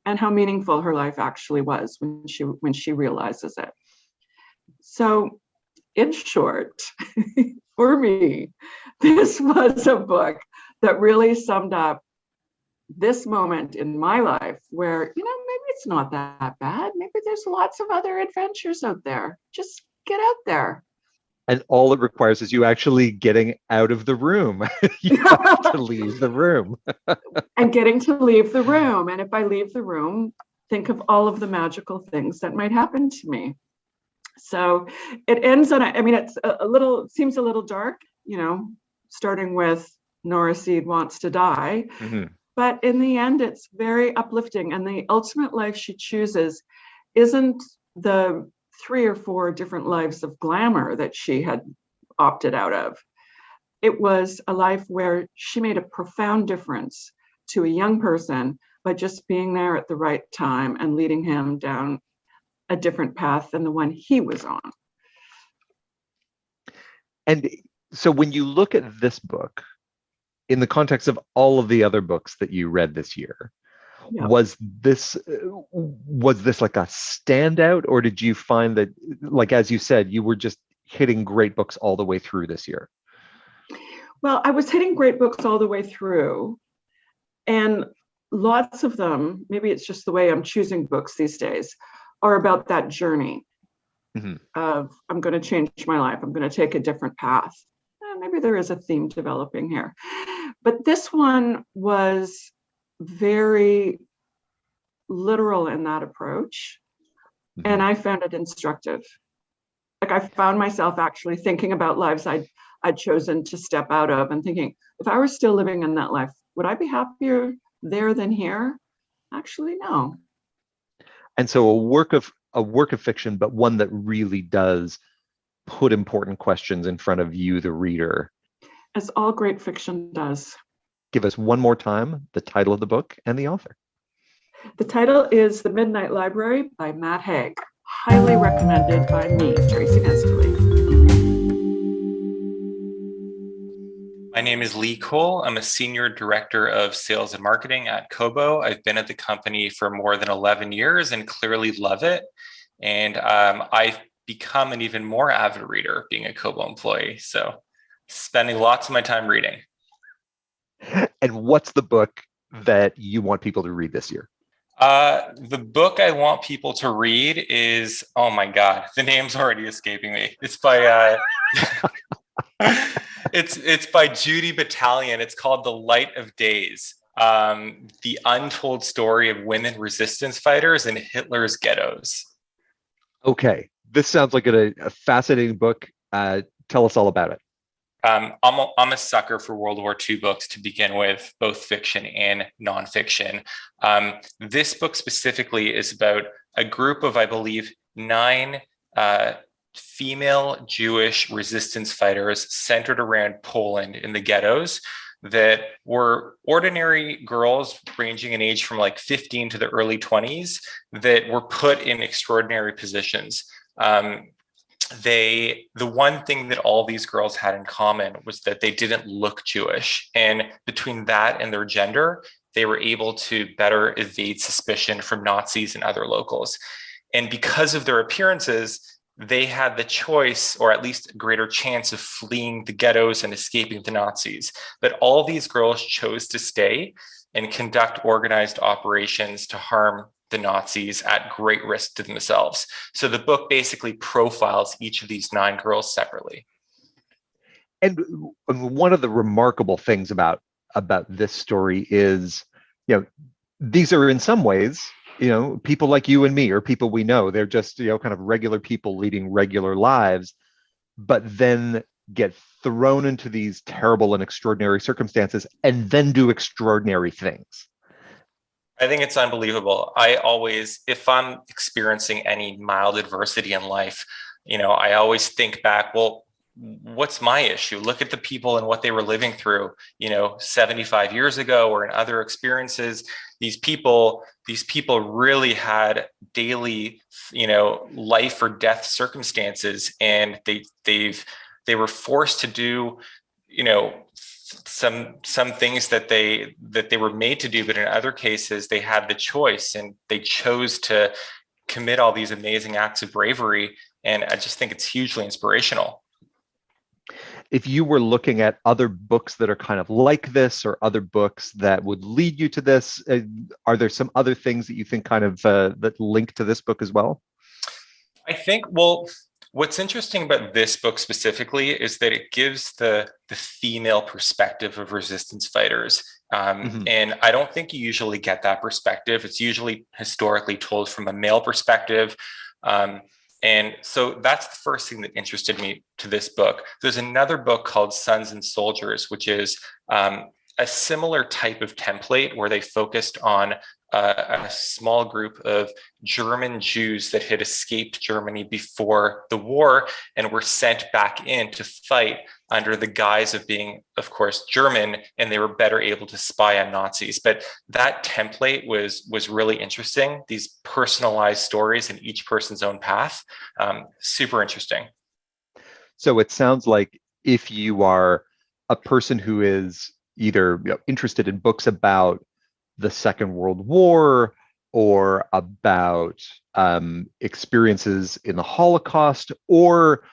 S10: and how meaningful her life actually was when she realizes it. So, in short, for me, this was a book that really summed up this moment in my life where, maybe it's not that bad. Maybe there's lots of other adventures out there. Just get out there.
S1: And all it requires is you actually getting out of the room. You have to leave the room.
S10: And getting to leave the room. And if I leave the room, think of all of the magical things that might happen to me. So it ends on, it's seems a little dark, starting with Nora Seed wants to die. Mm-hmm. But in the end, it's very uplifting. And the ultimate life she chooses isn't the 3 or 4 different lives of glamour that she had opted out of. It was a life where she made a profound difference to a young person by just being there at the right time and leading him down a different path than the one he was on.
S1: And so when you look at this book in the context of all of the other books that you read this year, yeah, was this like a standout, or did you find that, like, as you said, you were just hitting great books all the way through this year?
S10: Well, I was hitting great books all the way through, and lots of them, maybe it's just the way I'm choosing books these days, are about that journey of I'm going to change my life. I'm going to take a different path. Maybe there is a theme developing here. But this one was very literal in that approach. And I found it instructive. Like, I found myself actually thinking about lives I'd chosen to step out of and thinking, if I were still living in that life, would I be happier there than here? Actually, no.
S1: And so a work of fiction, but one that really does put important questions in front of you, the reader.
S10: As all great fiction does.
S1: Give us one more time the title of the book and the author.
S10: The title is The Midnight Library by Matt Haig. Highly recommended by me, Tracy Nestle.
S11: My name is Lee Cole. I'm a senior director of sales and marketing at Kobo. I've been at the company for more than 11 years and clearly love it. And I've become an even more avid reader being a Kobo employee. So spending lots of my time reading.
S1: And what's the book that you want people to read this year?
S11: The book I want people to read is, oh my God, the name's already escaping me. It's by it's by Judy Battalion. It's called The Light of Days. The untold story of women resistance fighters in Hitler's ghettos.
S1: Okay, this sounds like a fascinating book. Tell us all about it.
S11: I'm a sucker for World War II books to begin with, both fiction and nonfiction. This book specifically is about a group of, I believe, 9 female Jewish resistance fighters centered around Poland in the ghettos that were ordinary girls ranging in age from like 15 to the early 20s that were put in extraordinary positions. The one thing that all these girls had in common was that they didn't look Jewish. And between that and their gender, they were able to better evade suspicion from Nazis and other locals. And because of their appearances, they had the choice, or at least a greater chance, of fleeing the ghettos and escaping the Nazis. But all these girls chose to stay and conduct organized operations to harm the Nazis at great risk to themselves. So the book basically profiles each of these 9 girls separately.
S1: And one of the remarkable things about this story is, these are in some ways, people like you and me, or people we know. They're just, kind of regular people leading regular lives, but then get thrown into these terrible and extraordinary circumstances and then do extraordinary things.
S11: I think it's unbelievable. I always, if I'm experiencing any mild adversity in life, I always think back, well, what's my issue? Look at the people and what they were living through, 75 years ago or in other experiences. These people really had daily, life or death circumstances, and they were forced to do, some things that they were made to do, but in other cases they had the choice and they chose to commit all these amazing acts of bravery. And I just think it's hugely inspirational.
S1: If you were looking at other books that are kind of like this, or other books that would lead you to this, are there some other things that you think kind of that link to this book as well?
S11: I think, well, what's interesting about this book specifically is that it gives the female perspective of resistance fighters. And I don't think you usually get that perspective. It's usually historically told from a male perspective. And so that's the first thing that interested me to this book. There's another book called Sons and Soldiers, which is a similar type of template where they focused on a small group of German Jews that had escaped Germany before the war and were sent back in to fight under the guise of being, of course, German, and they were better able to spy on Nazis. But that template was really interesting. These personalized stories in each person's own path, super interesting.
S1: So it sounds like if you are a person who is either interested in books about the Second World War or about experiences in the Holocaust, or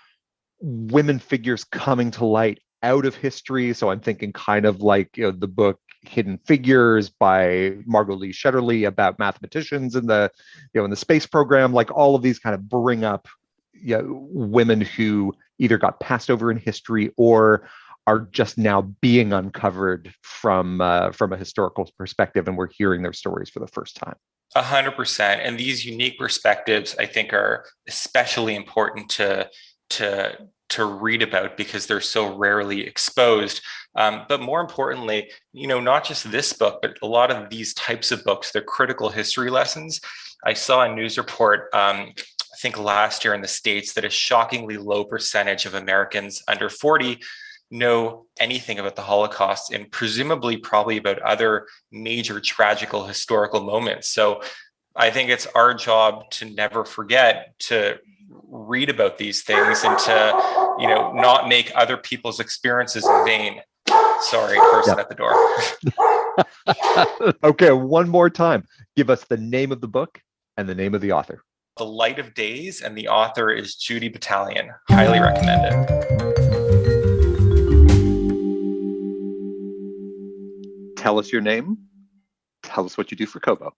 S1: women figures coming to light out of history. So I'm thinking kind of like the book Hidden Figures by Margot Lee Shetterly about mathematicians in the in the space program. Like all of these kind of bring up women who either got passed over in history or are just now being uncovered from a historical perspective, and we're hearing their stories for the first time.
S11: 100%. And these unique perspectives, I think, are especially important to read about because they're so rarely exposed. But more importantly, not just this book, but a lot of these types of books, they're critical history lessons. I saw a news report, I think last year in the States, that a shockingly low percentage of Americans under 40 know anything about the Holocaust, and presumably probably about other major tragical historical moments. So I think it's our job to never forget to read about these things and to, not make other people's experiences in vain. Sorry, person at the door.
S1: Okay, one more time. Give us the name of the book and the name of the author.
S11: The Light of Days, and the author is Judy Battalion. Highly recommend it.
S1: Tell us your name. Tell us what you do for Kobo.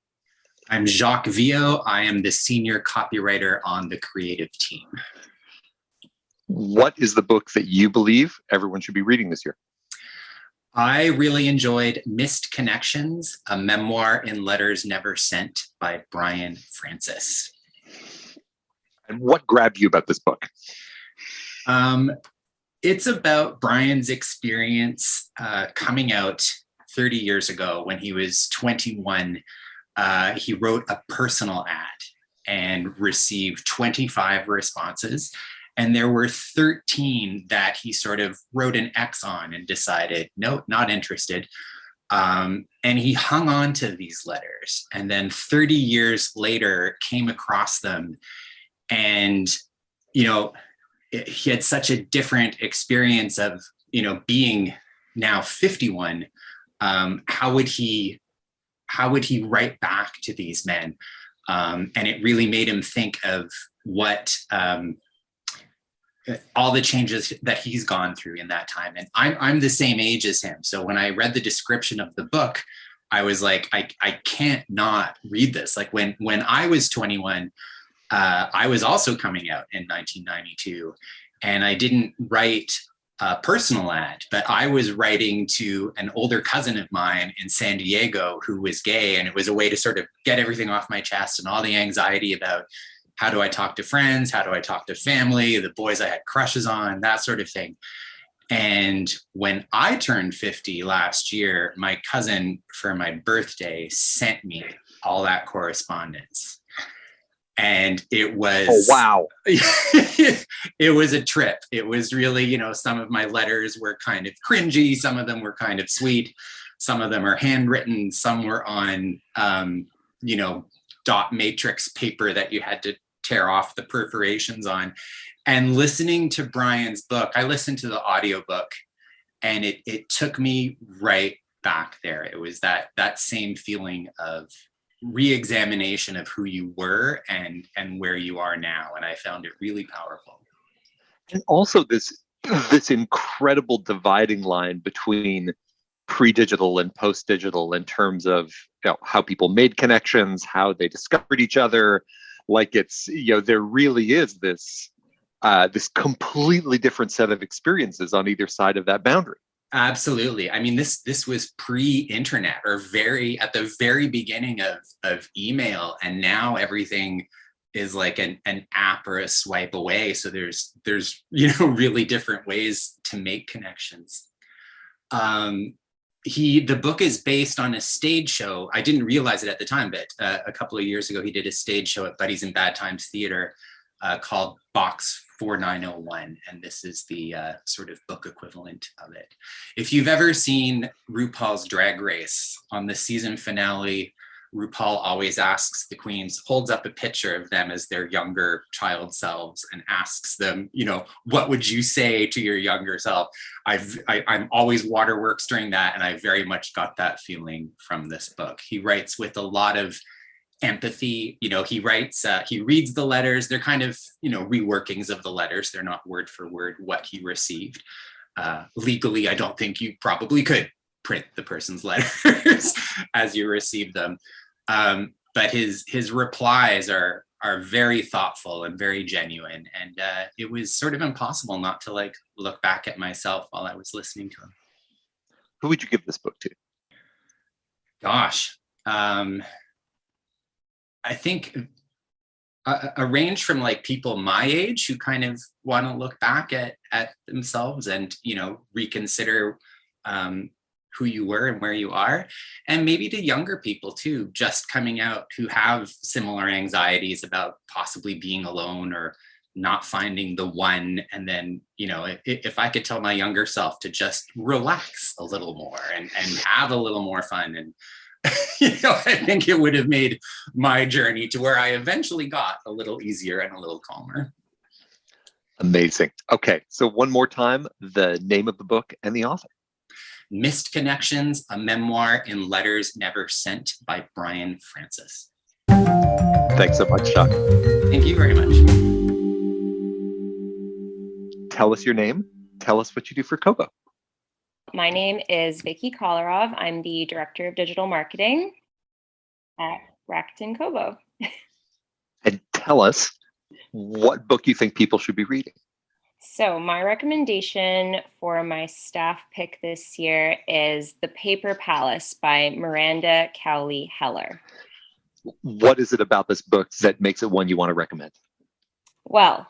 S12: I'm Jacquez Villo. I am the senior copywriter on the creative team.
S1: What is the book that you believe everyone should be reading this year?
S12: I really enjoyed Missed Connections, a memoir in letters never sent by Brian Francis.
S1: And what grabbed you about this book?
S12: It's about Brian's experience coming out 30 years ago when he was 21. He wrote a personal ad and received 25 responses. And there were 13 that he sort of wrote an X on and decided, no, not interested. And he hung on to these letters. And then 30 years later came across them. And, he had such a different experience of, being now 51. How would he write back to these men? And it really made him think of what all the changes that he's gone through in that time. And I'm the same age as him. So when I read the description of the book, I was like, I can't not read this. Like when I was 21, I was also coming out in 1992, and I didn't write a personal ad, but I was writing to an older cousin of mine in San Diego who was gay. And it was a way to sort of get everything off my chest and all the anxiety about how do I talk to friends? How do I talk to family? The boys I had crushes on, that sort of thing. And when I turned 50 last year, my cousin for my birthday sent me all that correspondence. And it was,
S1: oh, wow.
S12: It was a trip. It was really, you know, some of my letters were kind of cringy. Some of them were kind of sweet. Some of them are handwritten. Some were on, you know, dot matrix paper that you had to tear off the perforations on. And listening to Brian's book, I listened to the audiobook, and it took me right back there. It was that same feeling of re-examination of who you were and where you are now. And I found it really powerful.
S1: And also this incredible dividing line between pre-digital and post-digital in terms of, you know, how people made connections, how they discovered each other. Like, it's, you know, there really is this completely different set of experiences on either side of that boundary.
S12: Absolutely. I mean, this was pre-internet, or at the very beginning of email, and now everything is like an app or a swipe away. So there's you know, really different ways to make connections. The book is based on a stage show. I didn't realize it at the time, but a couple of years ago, he did a stage show at Buddies in Bad Times Theater called Box 4901, and this is the sort of book equivalent of it. If you've ever seen RuPaul's Drag Race, on the season finale, RuPaul always asks the queens, holds up a picture of them as their younger child selves, and asks them, you know, what would you say to your younger self? I'm always waterworks during that, and I very much got that feeling from this book. He writes with a lot of empathy. You know, he writes, he reads the letters. They're kind of, you know, reworkings of the letters. They're not word for word what he received. Legally, I don't think you probably could print the person's letters as you receive them. But his replies are very thoughtful and very genuine. And it was sort of impossible not to like look back at myself while I was listening to him.
S1: Who would you give this book to?
S12: Gosh. I think a range from like people my age who kind of want to look back at themselves and, you know, reconsider who you were and where you are, and maybe to younger people too, just coming out, who have similar anxieties about possibly being alone or not finding the one. And then, you know, if I could tell my younger self to just relax a little more and have a little more fun, and you know, I think it would have made my journey to where I eventually got a little easier and a little calmer.
S1: Amazing. Okay, so one more time, the name of the book and the author.
S12: Missed Connections, a memoir in letters never sent, by Brian Francis.
S1: Thanks so much, Chuck.
S12: Thank you very much.
S1: Tell us your name. Tell us what you do for Kobo.
S13: My name is Vicky Kolov. I'm the Director of Digital Marketing at Rakuten Kobo.
S1: And tell us what book you think people should be reading.
S13: So my recommendation for my staff pick this year is The Paper Palace by Miranda Cowley Heller.
S1: What is it about this book that makes it one you want to recommend?
S13: Well,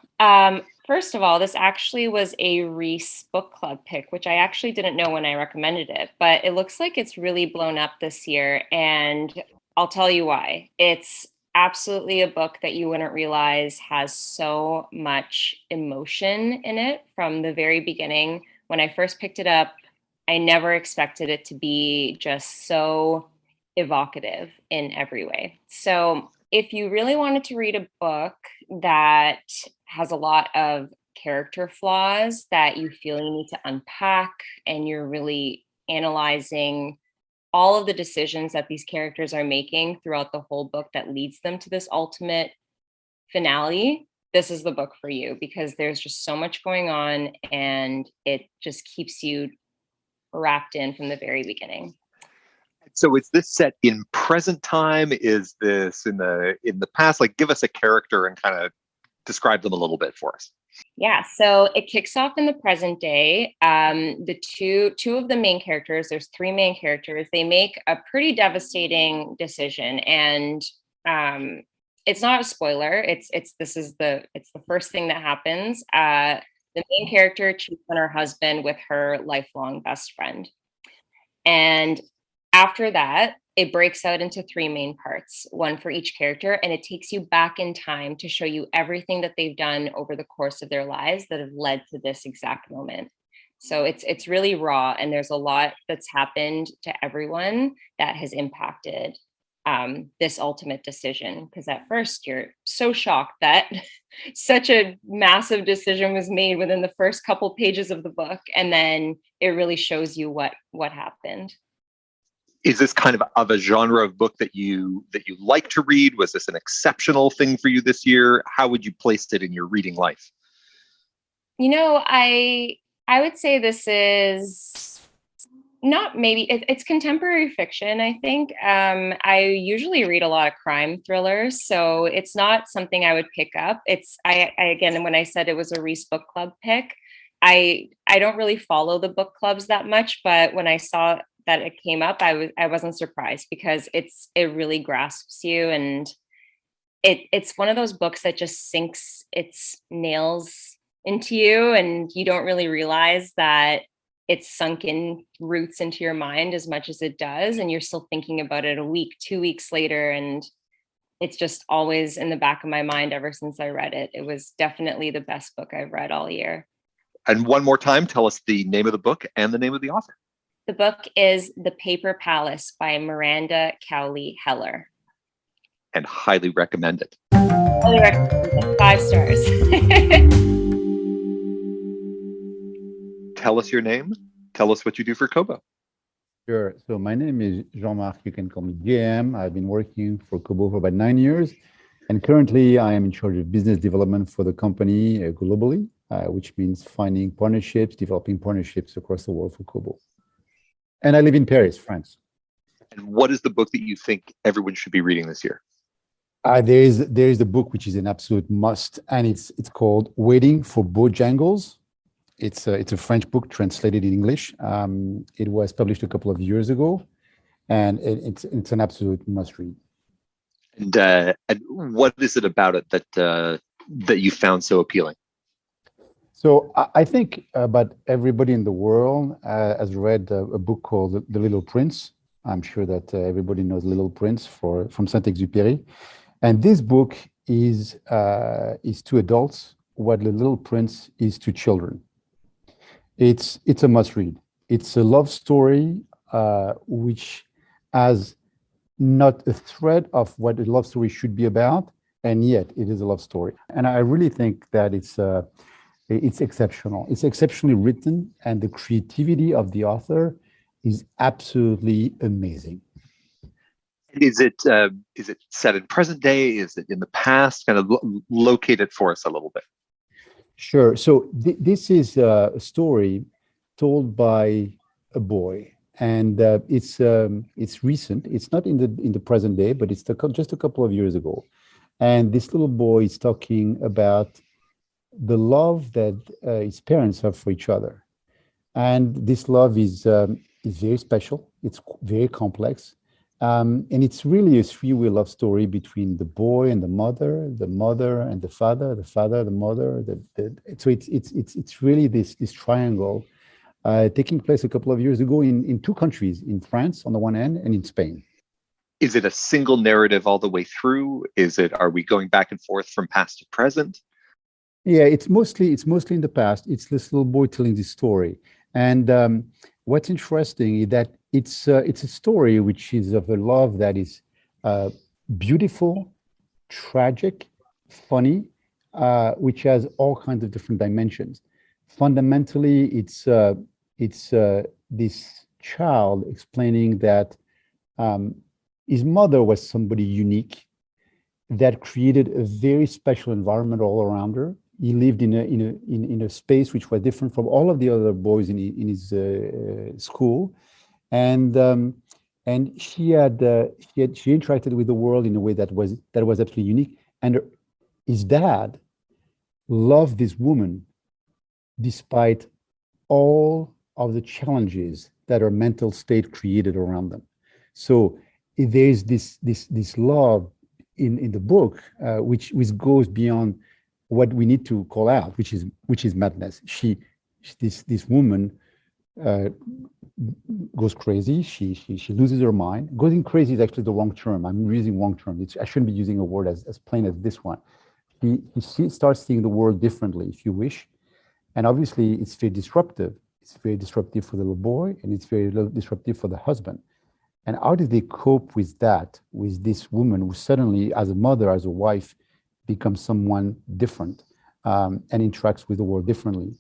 S13: first of all, this actually was a Reese Book Club pick, which I actually didn't know when I recommended it, but it looks like it's really blown up this year, and I'll tell you why. It's absolutely a book that you wouldn't realize has so much emotion in it from the very beginning. When I first picked it up, I never expected it to be just so evocative in every way. So if you really wanted to read a book that has a lot of character flaws that you feel you need to unpack, and you're really analyzing all of the decisions that these characters are making throughout the whole book that leads them to this ultimate finale, this is the book for you, because there's just so much going on and it just keeps you wrapped in from the very beginning.
S1: So is this set in present time? Is this in the past? Like, give us a character and kind of describe them a little bit for us.
S13: Yeah, so it kicks off in the present day. The two of the main characters, there's three main characters, they make a pretty devastating decision, and it's not a spoiler. It's the first thing that happens. The main character cheats on her husband with her lifelong best friend, and after that, it breaks out into 3 main parts, one for each character, and it takes you back in time to show you everything that they've done over the course of their lives that have led to this exact moment. So it's really raw, and there's a lot that's happened to everyone that has impacted this ultimate decision. Because at first you're so shocked that such a massive decision was made within the first couple pages of the book, and then it really shows you what happened.
S1: Is this kind of a genre of book that you like to read? Was this an exceptional thing for you this year? How would you place it in your reading life?
S13: You know, I would say this is not maybe it's contemporary fiction. I think I usually read a lot of crime thrillers, so it's not something I would pick up. I again, when I said it was a Reese Book Club pick, I don't really follow the book clubs that much, but when I saw that it came up, I wasn't surprised, because it really grasps you, and it's one of those books that just sinks its nails into you, and you don't really realize that it's sunken roots into your mind as much as it does, and you're still thinking about it a week, 2 weeks later, and it's just always in the back of my mind ever since I read it. It was definitely the best book I've read all year.
S1: And one more time, tell us the name of the book and the name of the author.
S13: The book is The Paper Palace by Miranda Cowley Heller.
S1: And highly recommend it.
S13: Highly recommend it. 5 stars.
S1: Tell us your name. Tell us what you do for Kobo.
S14: Sure. So my name is Jean-Marc. You can call me JM. I've been working for Kobo for about 9 years. And currently I am in charge of business development for the company globally, which means finding partnerships, developing partnerships across the world for Kobo. And I live in Paris, France.
S1: And what is the book that you think everyone should be reading this year?
S14: There is a book which is an absolute must, and it's called Waiting for Bojangles. It's a French book translated in English. It was published a couple of years ago, and it's an absolute must read.
S1: And what is it about it that you found so appealing?
S14: So I think about everybody in the world has read a book called The Little Prince. I'm sure that everybody knows Little Prince from Saint-Exupéry. And this book is to adults what The Little Prince is to children. It's a must read. It's a love story which has not a thread of what a love story should be about, and yet it is a love story. And I really think that it's exceptional. It's exceptionally written, and the creativity of the author is absolutely amazing.
S1: Is it set in present day? Is it in the past? Kind of locate it for us a little bit.
S14: Sure. So this is a story told by a boy, and it's recent. It's not in the present day, but it's just a couple of years ago. And this little boy is talking about the love that his parents have for each other, and this love is very special. It's very complex, and it's really a three-way love story between the boy and the mother and the father, the mother. So it's really this triangle taking place a couple of years ago in 2 countries, in France on the one hand and in Spain.
S1: Is it a single narrative all the way through? Are we going back and forth from past to present?
S14: Yeah, it's mostly in the past. It's this little boy telling this story, and what's interesting is that it's a story which is of a love that is beautiful, tragic, funny, which has all kinds of different dimensions. Fundamentally, it's this child explaining that his mother was somebody unique that created a very special environment all around her. He lived in a space which was different from all of the other boys in his school, and she interacted with the world in a way that was absolutely unique. And his dad loved this woman despite all of the challenges that her mental state created around them. So there's this love in the book which goes beyond what we need to call out, which is madness. This woman goes crazy. She loses her mind. Going crazy is actually the wrong term. I'm using wrong term. I shouldn't be using a word as plain as this one. He starts seeing the world differently, if you wish. And obviously, it's very disruptive. It's very disruptive for the little boy, and it's very disruptive for the husband. And how did they cope with that, with this woman who suddenly, as a mother, as a wife, becomes someone different and interacts with the world differently?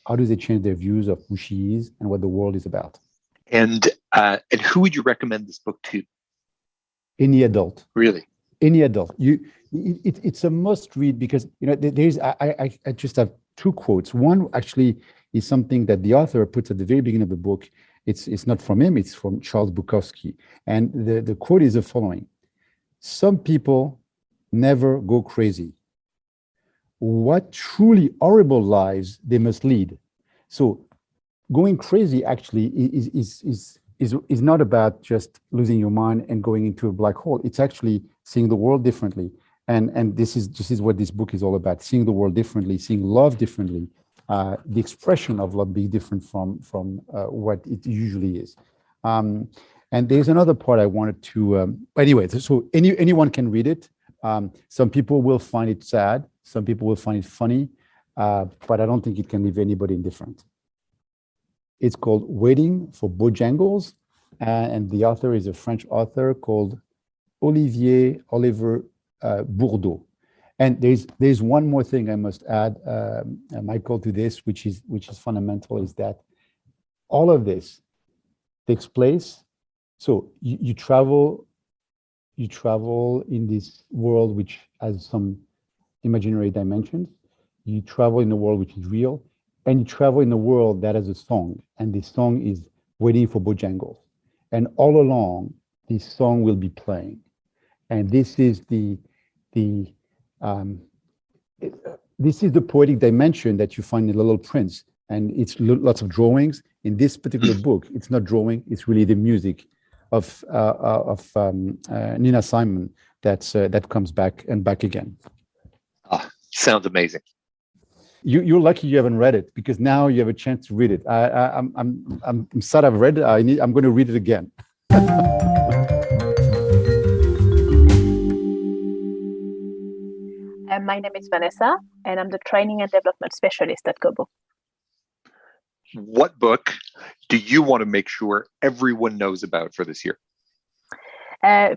S14: How do they change their views of who she is and what the world is about?
S1: And who would you recommend this book to?
S14: Any adult.
S1: Really?
S14: Any adult. It's a must read because I just have two quotes. One actually is something that the author puts at the very beginning of the book. It's not from him, it's from Charles Bukowski. And the quote is the following: some people never go crazy. What truly horrible lives they must lead. So going crazy actually is not about just losing your mind and going into a black hole. It's actually seeing the world differently. And this is what this book is all about: seeing the world differently, seeing love differently, the expression of love being different from what it usually is. And there's another part I wanted to. Anyway, so anyone can read it. Some people will find it sad. Some people will find it funny, but I don't think it can leave anybody indifferent. It's called Waiting for Bojangles, and the author is a French author called Oliver Bourdeau. And there's one more thing I must add, Michael, to this, which is fundamental, is that all of this takes place. So you travel in this world which has some imaginary dimensions. You travel in a world which is real, and you travel in a world that has a song, and this song is Waiting for Bojangles. And all along, this song will be playing. And this is the poetic dimension that you find in Little Prince. And it's lots of drawings. In this particular book, it's not drawing, it's really the music of Nina Simon that comes back and back again.
S1: Sounds amazing.
S14: You're lucky you haven't read it, because now you have a chance to read it. I'm sad I've read it. I'm going to read it again.
S15: My name is Vanessa, and I'm the training and development specialist at Kobo.
S1: What book do you want to make sure everyone knows about for this year?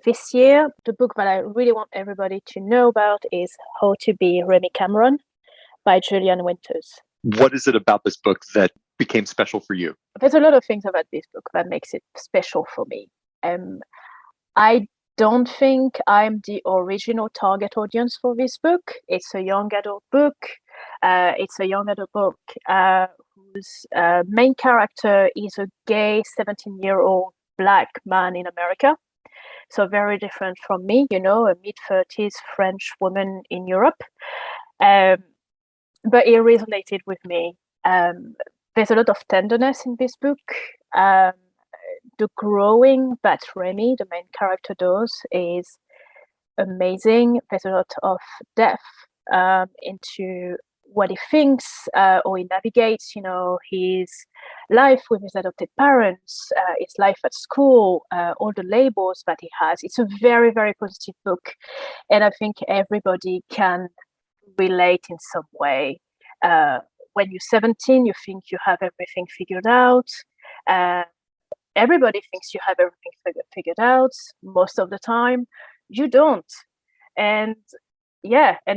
S15: This year, the book that I really want everybody to know about is How to Be Remy Cameron by Julian Winters.
S1: What is it about this book that became special for you?
S15: There's a lot of things about this book that makes it special for me. I don't think I'm the original target audience for this book. It's a young adult book. It's a young adult book whose main character is a gay 17-year-old Black man in America. So very different from me, a mid-30s French woman in Europe. But it resonated with me. There's a lot of tenderness in this book. The growing that Remy, the main character, does is amazing. There's a lot of depth into what he thinks or he navigates, his life with his adopted parents, his life at school, all the labels that he has. It's a very, very positive book. And I think everybody can relate in some way. When you're 17, you think you have everything figured out. Everybody thinks you have everything figured out. Most of the time, you don't. And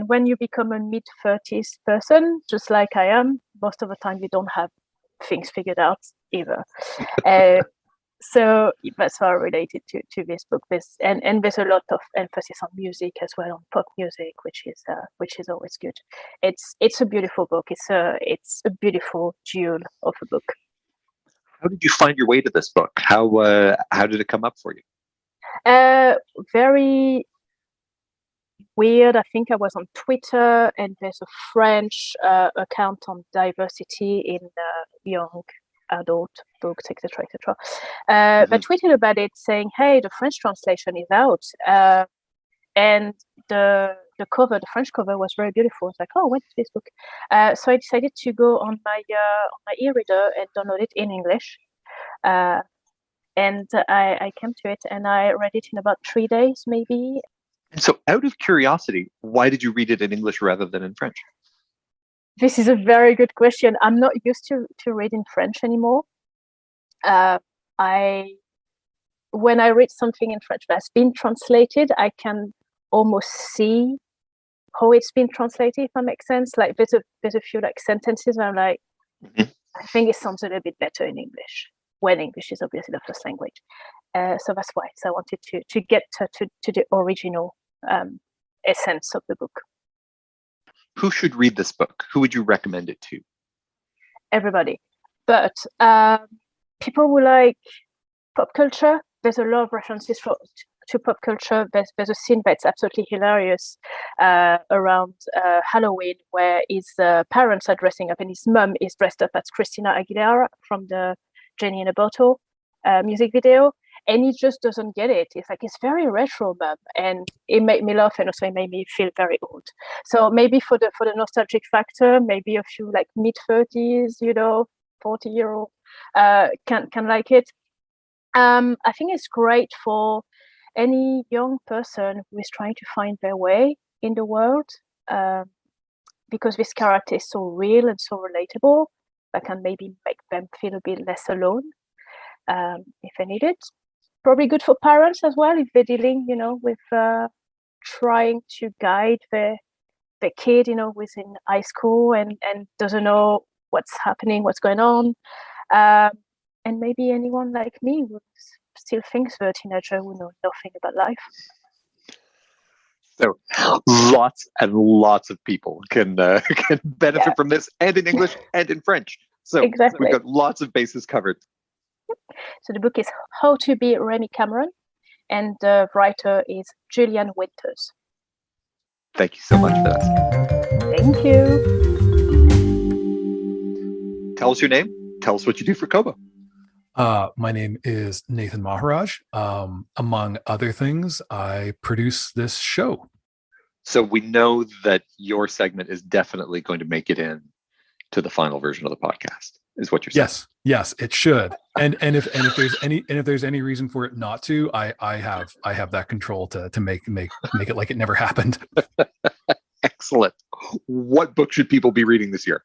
S15: when you become a mid-30s person, just like I am, most of the time you don't have things figured out either. So that's how I related to this book. And there's a lot of emphasis on music as well, on pop music, which is always good. It's a beautiful book. It's a beautiful jewel of a book.
S1: How did you find your way to this book? How did it come up for you?
S15: Very weird. I think I was on Twitter, and there's a French account on diversity in young adult books, etc., etc. I tweeted about it, saying, "Hey, the French translation is out," and the French cover was very beautiful. I was like, "Oh, when is this book?" So I decided to go on my e-reader and download it in English. And I came to it and I read it in about 3 days, maybe.
S1: And so, out of curiosity, why did you read it in English rather than in French?
S15: This is a very good question. I'm not used to read in French anymore. When I read something in French that's been translated, I can almost see how it's been translated, if that makes sense. Like there's a few like sentences where I'm like, I think it sounds a little bit better in English, when English is obviously the first language. So that's why. So I wanted to get to the original essence of the book.
S1: Who should read this book? Who would you recommend it to?
S15: Everybody. But people who like pop culture, there's a lot of references to pop culture. There's a scene that's absolutely hilarious around Halloween, where his parents are dressing up and his mum is dressed up as Christina Aguilera from the Jenny in a Bottle music video. And he just doesn't get it. It's like, it's very retro, mum. And it made me laugh, and also it made me feel very old. So maybe for the nostalgic factor, maybe a few like mid-30s, 40-year-old can like it. I think it's great for any young person who is trying to find their way in the world, because this character is so real and so relatable. That can maybe make them feel a bit less alone if they need it. Probably good for parents as well if they're dealing, with trying to guide their kid, who's in high school and doesn't know what's happening, what's going on. And maybe anyone like me who still thinks they're a teenager who knows nothing about life.
S1: So lots and lots of people can benefit from this, and in English and in French. So
S15: exactly.
S1: We've got lots of bases covered.
S15: So the book is How to Be Remy Cameron, and the writer is Julian Winters.
S1: Thank you so much for that.
S15: Thank you.
S1: Tell us your name. Tell us what you do for Kobo.
S4: My name is Nathan Maharaj. Among other things, I produce this show.
S1: So we know that your segment is definitely going to make it in to the final version of the podcast, is what you're saying.
S4: Yes, it should. And if there's any reason for it not to, I have that control to make it like it never happened.
S1: Excellent. What book should people be reading this year?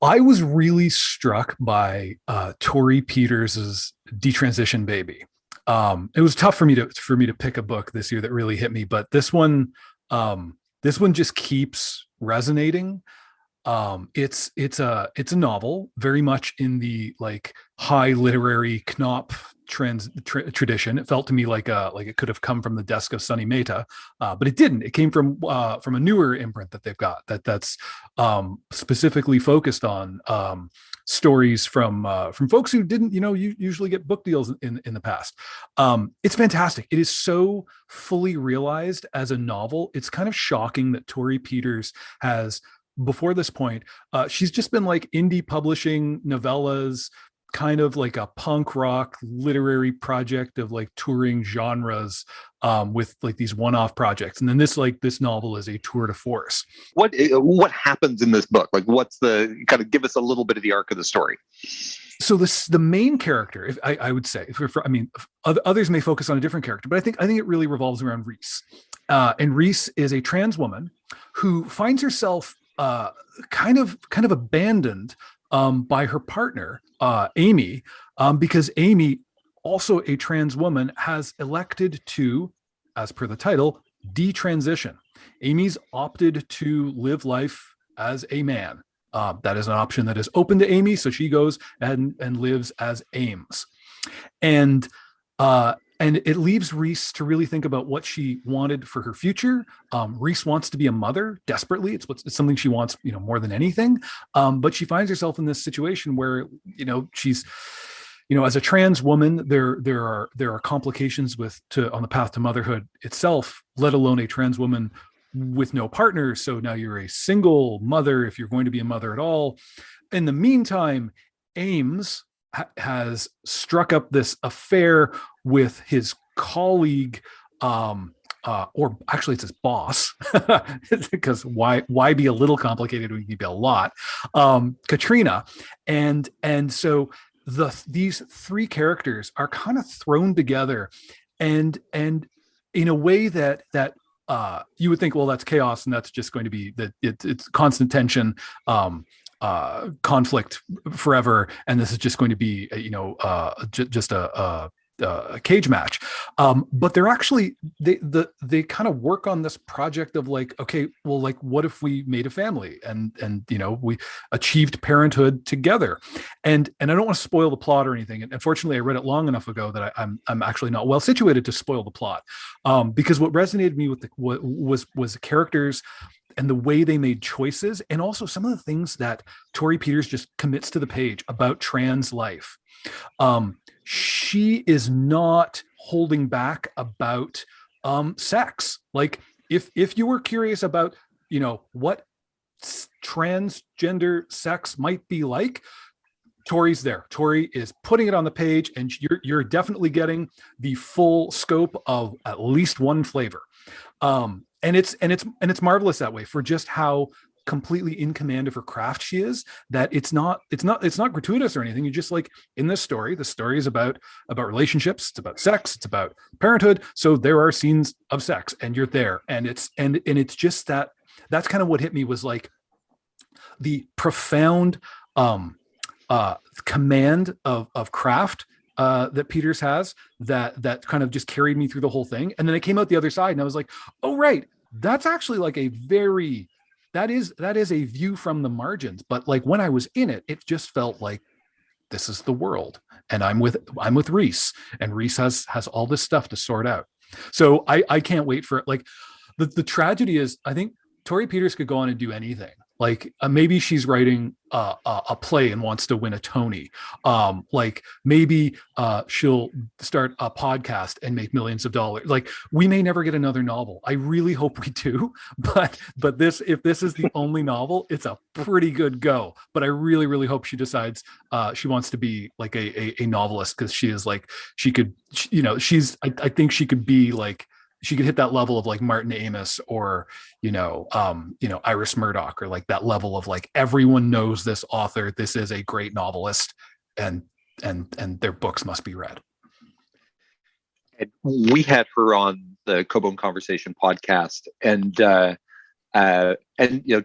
S4: I was really struck by Tori Peters's Detransition Baby. It was tough for me to pick a book this year that really hit me, but this one just keeps resonating. It's a novel, very much in the like high literary Knopf tradition. It felt to me like it could have come from the desk of Sunny Mehta, but it didn't. It came from a newer imprint that they've got that's specifically focused on stories from folks who didn't usually get book deals in the past. It's fantastic. It is so fully realized as a novel. It's kind of shocking that Tori Peters has, before this point, she's just been like indie publishing novellas, kind of like a punk rock literary project of like touring genres with like these one-off projects. And then this novel is a tour de force.
S1: What happens in this book? Like, what's the kind of, give us a little bit of the arc of the story.
S4: So the main character, I would say, others may focus on a different character, but I think it really revolves around Reese. And Reese is a trans woman who finds herself kind of abandoned by her partner, Amy, because Amy, also a trans woman, has elected to, as per the title, detransition. Amy's opted to live life as a man. That is an option that is open to Amy, so she goes and lives as Ames. And it leaves Reese to really think about what she wanted for her future. Reese wants to be a mother desperately. It's something she wants, more than anything. But she finds herself in this situation where, she's, as a trans woman, there are complications on the path to motherhood itself, let alone a trans woman with no partner. So now you're a single mother if you're going to be a mother at all. In the meantime, Ames has struck up this affair with his colleague, or actually it's his boss, because why be a little complicated when you can be a lot, Katrina, and so
S16: these three characters are kind of thrown together, and in a way that you would think, well, that's chaos, and that's just going to be that it's constant tension, conflict forever, and this is just going to be just a cage match. But they're actually they kind of work on this project of like, okay, well, like, what if we made a family and we achieved parenthood together, and I don't want to spoil the plot or anything, and unfortunately I read it long enough ago that I'm actually not well situated to spoil the plot, because what resonated me with was the characters and the way they made choices, and also some of the things that Tori Peters just commits to the page about trans life. She is not holding back about sex. Like, if you were curious about what transgender sex might be like, Tori's there. Tori is putting it on the page, and you're definitely getting the full scope of at least one flavor. And it's marvelous that way, for just how completely in command of her craft she is, that it's not gratuitous or anything. You just, like, in this story, the story is about relationships, it's about sex, it's about parenthood, so there are scenes of sex, and you're there, and it's just that's kind of what hit me, was like the profound command of craft that Peters has, that kind of just carried me through the whole thing. And then I came out the other side and I was like, oh right, that's actually like that is a view from the margins. But like, when I was in it, it just felt like this is the world, and I'm with Reese, and Reese has all this stuff to sort out. So I can't wait for it. Like, the tragedy is, I think Tori Peters could go on and do anything. Like, maybe she's writing a play and wants to win a Tony. Like, maybe she'll start a podcast and make millions of dollars. Like, we may never get another novel. I really hope we do. But if this is the only novel, it's a pretty good go. But I really, really hope she decides she wants to be like a novelist, because she is like, I think she could be like, she could hit that level of like Martin Amis, or Iris Murdoch, or like that level of like, everyone knows this author, this is a great novelist, and their books must be read.
S1: And we had her on the Kobo Conversation podcast, and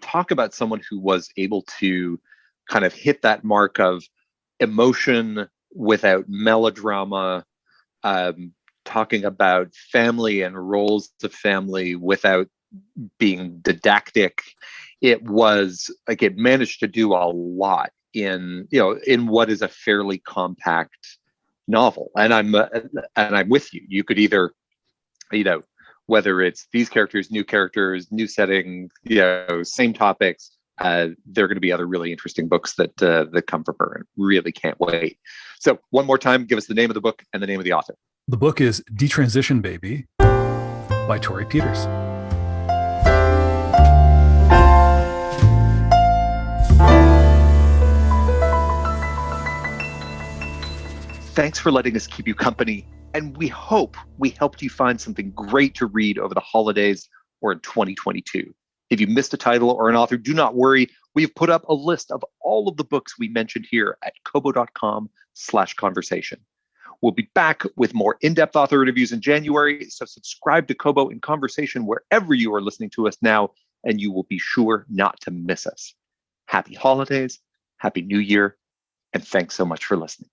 S1: talk about someone who was able to kind of hit that mark of emotion without melodrama, talking about family and roles of family without being didactic. It was like, it managed to do a lot in what is a fairly compact novel. And I'm with you. You could either, whether it's these characters, new setting, same topics, there are going to be other really interesting books that come from her, and really can't wait. So one more time, give us the name of the book and the name of the author.
S16: The book is Detransition Baby by Tori Peters.
S1: Thanks for letting us keep you company, and we hope we helped you find something great to read over the holidays or in 2022. If you missed a title or an author, do not worry. We've put up a list of all of the books we mentioned here at kobo.com/conversation. We'll be back with more in-depth author interviews in January, so subscribe to Kobo in Conversation wherever you are listening to us now, and you will be sure not to miss us. Happy holidays, Happy New Year, and thanks so much for listening.